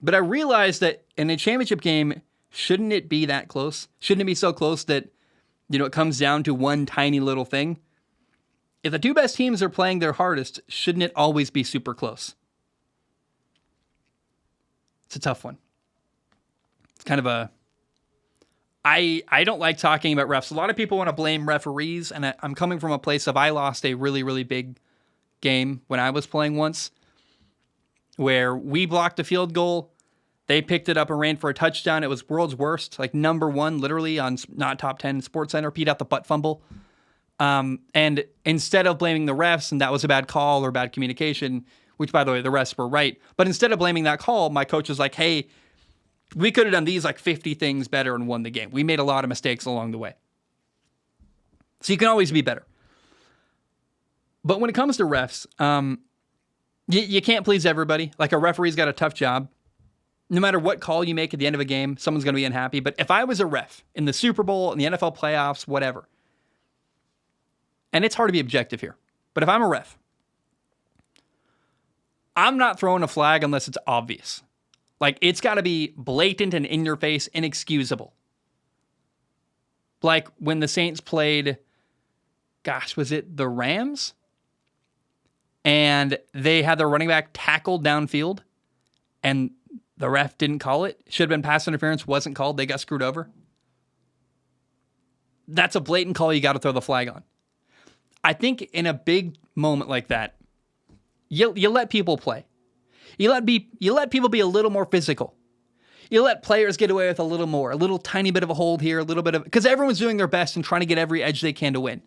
But I realized that in a championship game, shouldn't it be that close? Shouldn't it be so close that, it comes down to one tiny little thing? If the two best teams are playing their hardest, shouldn't it always be super close? It's a tough one. It's kind of I don't like talking about refs. A lot of people want to blame referees, and I'm coming from a place of I lost a really, really big game when I was playing once, where we blocked a field goal, they picked it up and ran for a touchdown. It was world's worst, like number one, literally on not top 10 Sports Center, Pete out the butt fumble. And instead of blaming the refs, and that was a bad call or bad communication, which, by the way, the refs were right, but instead of blaming that call, my coach was like, hey, we could have done these like 50 things better and won the game. We made a lot of mistakes along the way. So you can always be better. But when it comes to refs, you can't please everybody. Like a referee's got a tough job. No matter what call you make at the end of a game, someone's going to be unhappy. But if I was a ref in the Super Bowl, in the NFL playoffs, whatever, and it's hard to be objective here, but if I'm a ref, I'm not throwing a flag unless it's obvious. Like, it's got to be blatant and in your face, inexcusable. Like when the Saints played, was it the Rams? And they had their running back tackled downfield, and the ref didn't call it. Should have been pass interference, wasn't called. They got screwed over. That's a blatant call you got to throw the flag on. I think in a big moment like that, you let people play. You let people be a little more physical. You let players get away with a little more, a little tiny bit of a hold here, a little bit of, because everyone's doing their best and trying to get every edge they can to win.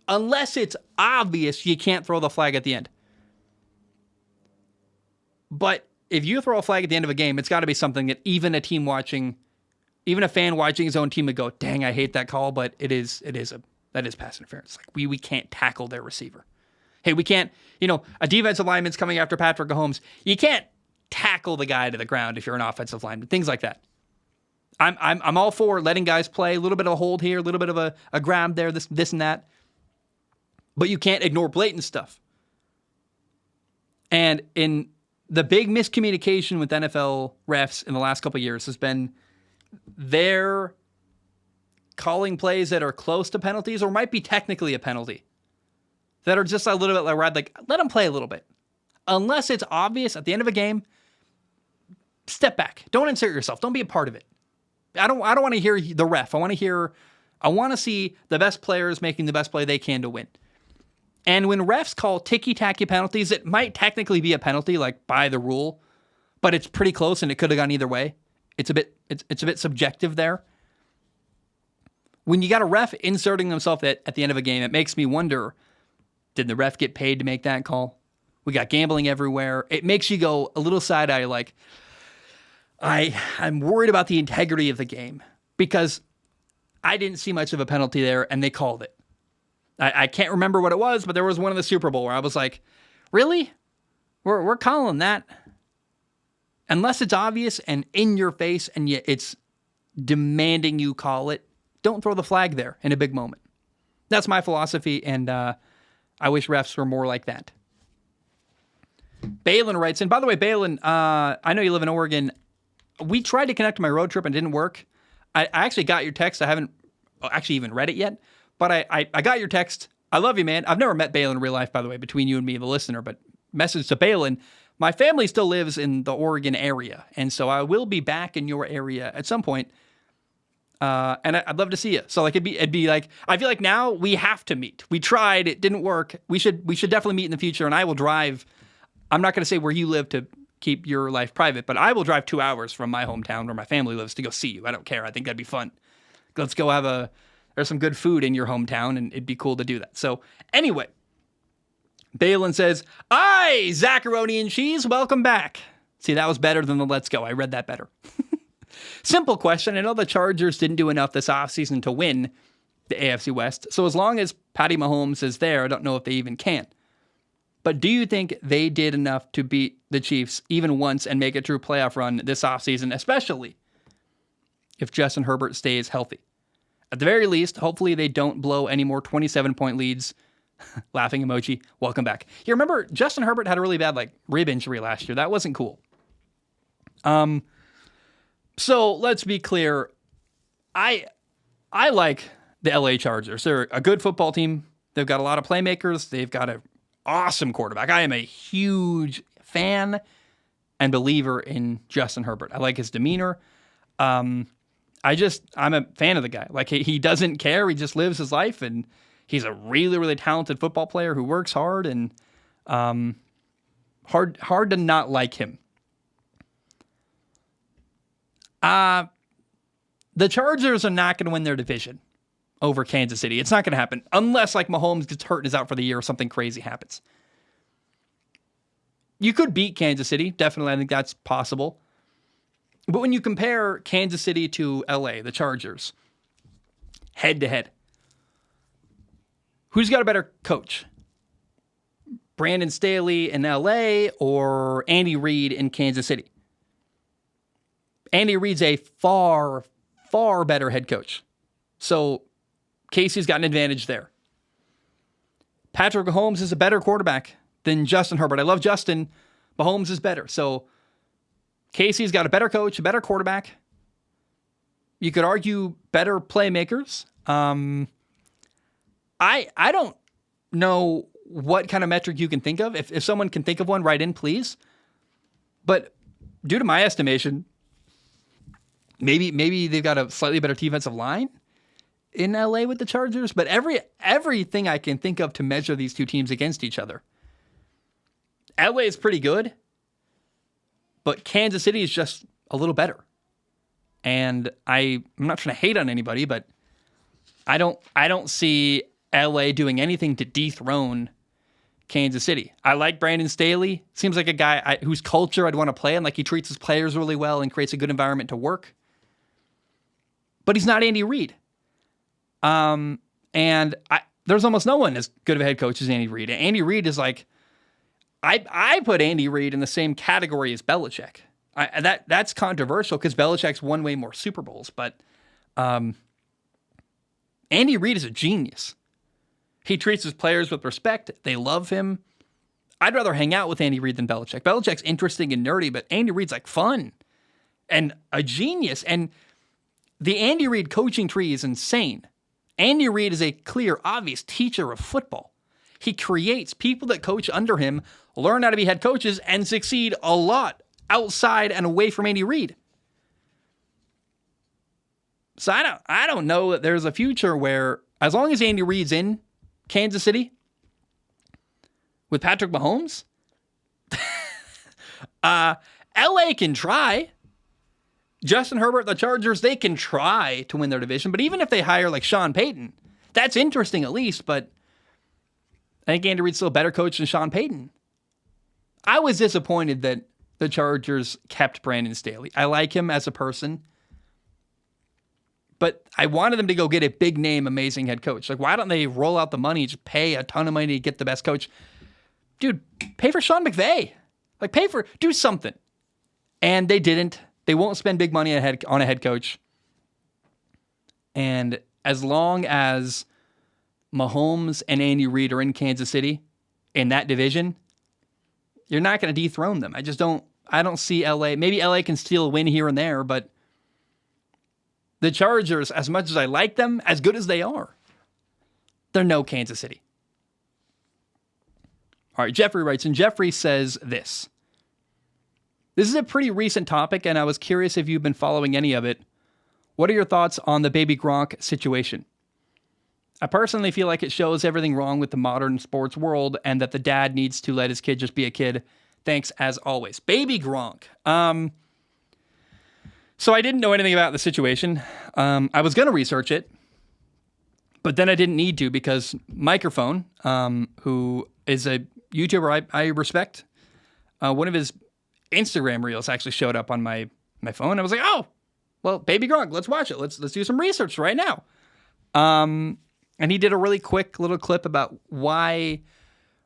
Unless it's obvious, you can't throw the flag at the end. But if you throw a flag at the end of a game, it's got to be something that even a fan watching his own team would go, dang, I hate that call, but that is pass interference. Like we can't tackle their receiver. Hey, we can't, a defensive lineman's coming after Patrick Mahomes. You can't tackle the guy to the ground if you're an offensive lineman. Things like that. I'm all for letting guys play, a little bit of a hold here, a little bit of a grab there, this and that. But you can't ignore blatant stuff. And in the big miscommunication with NFL refs in the last couple of years has been their calling plays that are close to penalties or might be technically a penalty, that are just a little bit like let them play a little bit. Unless it's obvious at the end of a game, step back. Don't insert yourself. Don't be a part of it. I don't want to hear the ref. I want to see the best players making the best play they can to win. And when refs call ticky-tacky penalties, it might technically be a penalty, like by the rule, but it's pretty close and it could have gone either way. It's a bit subjective there. When you got a ref inserting themselves at the end of a game, it makes me wonder, did the ref get paid to make that call? We got gambling everywhere. It makes you go a little side-eye like, I'm worried about the integrity of the game because I didn't see much of a penalty there and they called it. I can't remember what it was, but there was one in the Super Bowl where I was like, really? We're calling that? Unless it's obvious and in your face and it's demanding you call it, don't throw the flag there in a big moment. That's my philosophy, and I wish refs were more like that. Balin writes in. By the way, Balin, I know you live in Oregon. We tried to connect to my road trip and it didn't work. I actually got your text. I haven't actually even read it yet, but I got your text. I love you, man. I've never met Balin in real life, by the way, between you and me, the listener, but message to Balin. My family still lives in the Oregon area, and so I will be back in your area at some point. And I'd love to see you. So like it'd be like, I feel like now we have to meet. We tried, it didn't work. We should definitely meet in the future. And I will drive. I'm not going to say where you live to keep your life private, but I will drive 2 hours from my hometown where my family lives to go see you. I don't care. I think that'd be fun. Let's go there's some good food in your hometown, and it'd be cool to do that. So anyway, Balin says, "Aye, Zacharoni and cheese, welcome back." See, that was better than the let's go. I read that better. Simple question. I know the Chargers didn't do enough this offseason to win the AFC West. So as long as Patty Mahomes is there, I don't know if they even can. But do you think they did enough to beat the Chiefs even once and make a true playoff run this offseason, especially if Justin Herbert stays healthy? At the very least, hopefully they don't blow any more 27-point leads. Laughing emoji. Welcome back. You remember Justin Herbert had a really bad rib injury last year. That wasn't cool. So let's be clear. I like the LA Chargers. They're a good football team. They've got a lot of playmakers. They've got an awesome quarterback. I am a huge fan and believer in Justin Herbert. I like his demeanor. I'm a fan of the guy. Like he doesn't care. He just lives his life, and he's a really, really talented football player who works hard, and hard to not like him. The Chargers are not going to win their division over Kansas City. It's not going to happen unless Mahomes gets hurt and is out for the year or something crazy happens. You could beat Kansas City. Definitely, I think that's possible. But when you compare Kansas City to LA, the Chargers, head to head, who's got a better coach? Brandon Staley in LA or Andy Reid in Kansas City? Andy Reid's a far, far better head coach. So Casey's got an advantage there. Patrick Mahomes is a better quarterback than Justin Herbert. I love Justin. Mahomes is better. So Casey's got a better coach, a better quarterback. You could argue better playmakers. I don't know what kind of metric you can think of. If someone can think of one, write in, please. But due to my estimation, maybe they've got a slightly better defensive line in LA with the Chargers. But everything I can think of to measure these two teams against each other, LA is pretty good, but Kansas City is just a little better. And I'm not trying to hate on anybody, but I don't see LA doing anything to dethrone Kansas City. I like Brandon Staley. Seems like a guy whose culture I'd want to play in. Like he treats his players really well and creates a good environment to work. But he's not Andy Reid. And there's almost no one as good of a head coach as Andy Reid. Andy Reid is like, I put Andy Reid in the same category as Belichick. That's controversial because Belichick's won way more Super Bowls, but Andy Reid is a genius. He treats his players with respect. They love him. I'd rather hang out with Andy Reid than Belichick. Belichick's interesting and nerdy, but Andy Reid's fun and a genius. And the Andy Reid coaching tree is insane. Andy Reid is a clear, obvious teacher of football. He creates people that coach under him, learn how to be head coaches, and succeed a lot outside and away from Andy Reid. So I don't know that there's a future where, as long as Andy Reid's in Kansas City with Patrick Mahomes, LA can try. Justin Herbert, the Chargers, they can try to win their division. But even if they hire Sean Payton, that's interesting at least. But I think Andy Reid's still a better coach than Sean Payton. I was disappointed that the Chargers kept Brandon Staley. I like him as a person. But I wanted them to go get a big name, amazing head coach. Why don't they roll out the money, just pay a ton of money to get the best coach? Dude, pay for Sean McVay. Do something. And they didn't. They won't spend big money on a head coach. And as long as Mahomes and Andy Reid are in Kansas City in that division, you're not going to dethrone them. I don't see LA. Maybe LA can steal a win here and there, but the Chargers, as much as I like them, as good as they are, they're no Kansas City. All right, Jeffrey writes, and Jeffrey says this. This is a pretty recent topic, and I was curious if you've been following any of it. What are your thoughts on the baby Gronk situation? I personally feel like it shows everything wrong with the modern sports world and that the dad needs to let his kid just be a kid. Thanks as always. Baby Gronk. So I didn't know anything about the situation. I was going to research it, but then I didn't need to because Microphone, who is a YouTuber I respect, one of his Instagram reels actually showed up on my phone. I was like, oh, well, Baby Gronk, let's watch it. Let's do some research right now. And he did a really quick little clip about why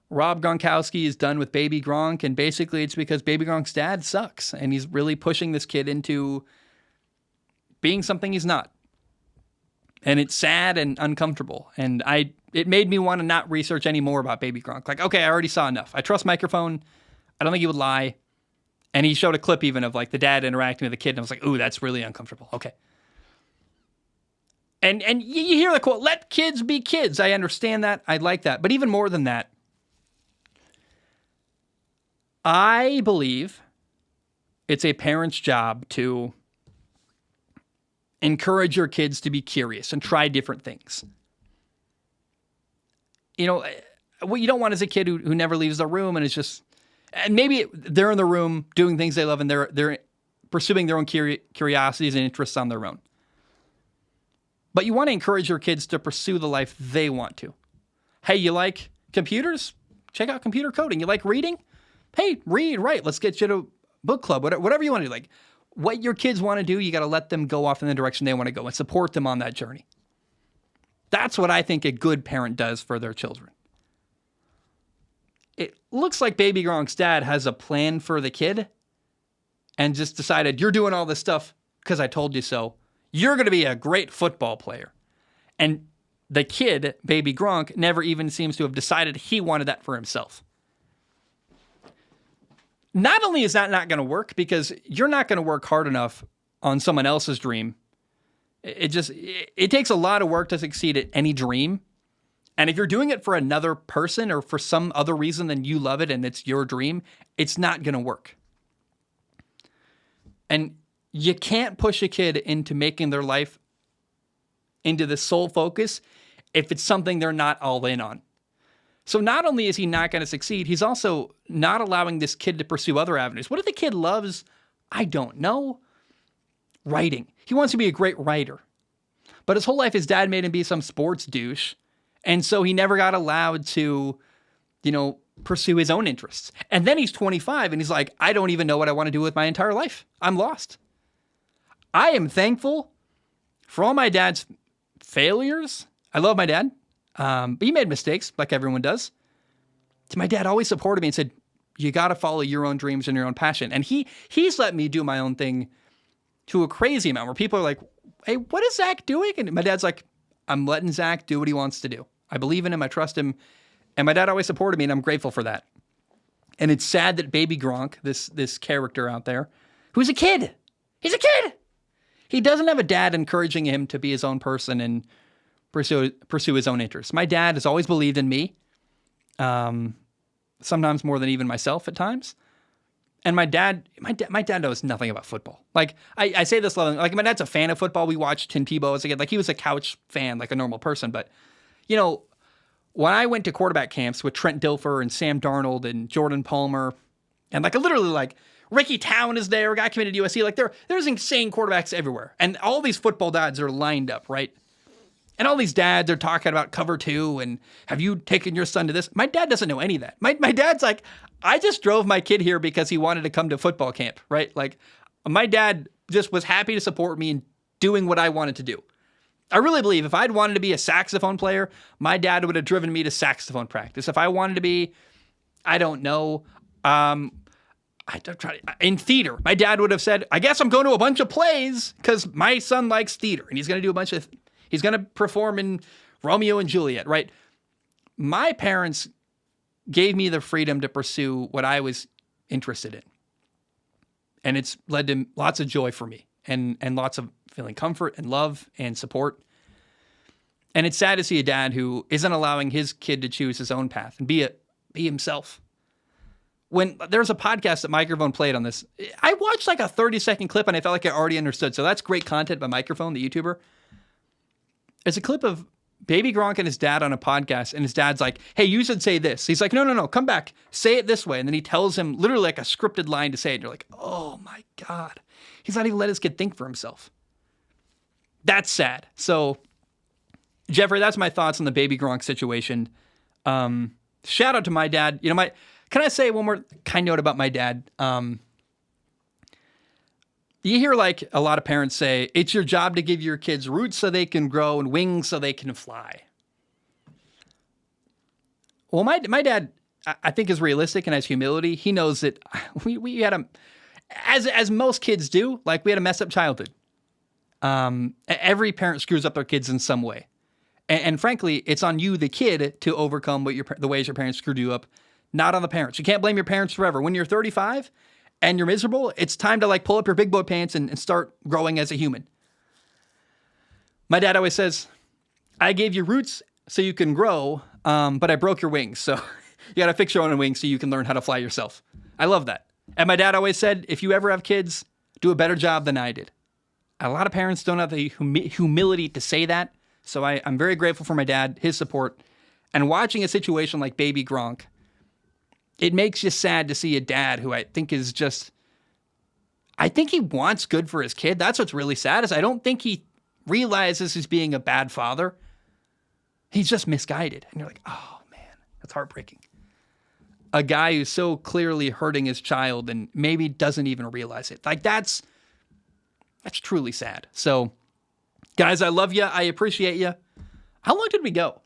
Rob Gronkowski is done with Baby Gronk. And basically it's because Baby Gronk's dad sucks. And he's really pushing this kid into being something he's not. And it's sad and uncomfortable. And it made me want to not research any more about Baby Gronk. Like, okay, I already saw enough. I trust Microphone. I don't think he would lie. And he showed a clip even of like the dad interacting with the kid. And I was like, ooh, that's really uncomfortable. Okay. And you hear the quote, let kids be kids. I understand that. I like that. But even more than that, I believe it's a parent's job to encourage your kids to be curious and try different things. You know, what you don't want is a kid who never leaves the room and is just, and maybe they're in the room doing things they love and they're pursuing their own curiosities and interests on their own. But you want to encourage your kids to pursue the life they want to. Hey, you like computers? Check out computer coding. You like reading? Hey, read, write. Let's get you to book club. Whatever you want to do. Like, what your kids want to do, you got to let them go off in the direction they want to go and support them on that journey. That's what I think a good parent does for their children. It looks like Baby Gronk's dad has a plan for the kid and just decided, you're doing all this stuff because I told you so. You're going to be a great football player. And the kid, Baby Gronk, never even seems to have decided he wanted that for himself. Not only is that not going to work, because you're not going to work hard enough on someone else's dream. It takes a lot of work to succeed at any dream. And if you're doing it for another person or for some other reason than you love it and it's your dream, it's not going to work. And you can't push a kid into making their life into the sole focus if it's something they're not all in on. So not only is he not going to succeed, he's also not allowing this kid to pursue other avenues. What if the kid loves, I don't know, writing? He wants to be a great writer. But his whole life, his dad made him be some sports douche. And so he never got allowed to, pursue his own interests. And then he's 25 and he's like, I don't even know what I want to do with my entire life. I'm lost. I am thankful for all my dad's failures. I love my dad, but he made mistakes like everyone does. My dad always supported me and said, you got to follow your own dreams and your own passion. And he's let me do my own thing to a crazy amount where people are like, hey, what is Zach doing? And my dad's like, I'm letting Zach do what he wants to do. I believe in him. I trust him. And my dad always supported me, and I'm grateful for that. And it's sad that Baby Gronk, this character out there, who's a kid, he's a kid. He doesn't have a dad encouraging him to be his own person and pursue his own interests. My dad has always believed in me, sometimes more than even myself at times. And my dad knows nothing about football. Like, I say this lovingly, like, my dad's a fan of football. We watched Tim Tebow as a kid. Like, he was a couch fan, like a normal person. But, when I went to quarterback camps with Trent Dilfer and Sam Darnold and Jordan Palmer, and literally Ricky Town is there, a guy committed to USC. Like, there's insane quarterbacks everywhere. And all these football dads are lined up, right? And all these dads are talking about cover 2 and have you taken your son to this? My dad doesn't know any of that. My dad's like, I just drove my kid here because he wanted to come to football camp, right? Like, my dad just was happy to support me in doing what I wanted to do. I really believe if I'd wanted to be a saxophone player, my dad would have driven me to saxophone practice. If I wanted to be, I don't know, in theater, my dad would have said, I guess I'm going to a bunch of plays because my son likes theater and he's going to do he's going to perform in Romeo and Juliet, right? My parents gave me the freedom to pursue what I was interested in. And it's led to lots of joy for me and lots of feeling comfort and love and support. And it's sad to see a dad who isn't allowing his kid to choose his own path and be himself. when there's a podcast that Microphone played on this, I watched like a 30-second clip and I felt like I already understood. So that's great content by Microphone, the YouTuber. It's a clip of Baby Gronk and his dad on a podcast, and his dad's like, hey, you should say this. He's like, no, come back. Say it this way. And then he tells him literally like a scripted line to say it. And you're like, oh my God. He's not even let his kid think for himself. That's sad. So, Jeffrey, that's my thoughts on the Baby Gronk situation. Shout out to my dad. You know, can I say one more kind note about my dad? You hear like a lot of parents say, it's your job to give your kids roots so they can grow and wings so they can fly. Well, my dad, I think, is realistic and has humility. He knows that we had as most kids do, like we had a messed up childhood. Every parent screws up their kids in some way. And frankly, it's on you, the kid, to overcome the ways your parents screwed you up, not on the parents. You can't blame your parents forever. When you're 35 and you're miserable, it's time to like pull up your big boy pants and start growing as a human. My dad always says, I gave you roots so you can grow, but I broke your wings. So you got to fix your own wings so you can learn how to fly yourself. I love that. And my dad always said, if you ever have kids, do a better job than I did. A lot of parents don't have the humility to say that. So I'm very grateful for my dad, his support. And watching a situation like Baby Gronk, it makes you sad to see a dad who I think is just, I think he wants good for his kid. That's what's really sad, is I don't think he realizes he's being a bad father. He's just misguided. And you're like, oh man, that's heartbreaking. A guy who's so clearly hurting his child and maybe doesn't even realize it. Like that's truly sad. So guys, I love you. I appreciate you. How long did we go?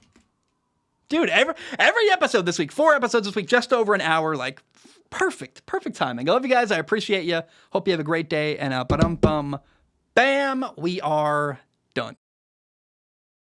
Dude, every episode this week, 4 episodes this week, just over an hour, like perfect timing. I love you guys. I appreciate you. Hope you have a great day. And bam, we are done.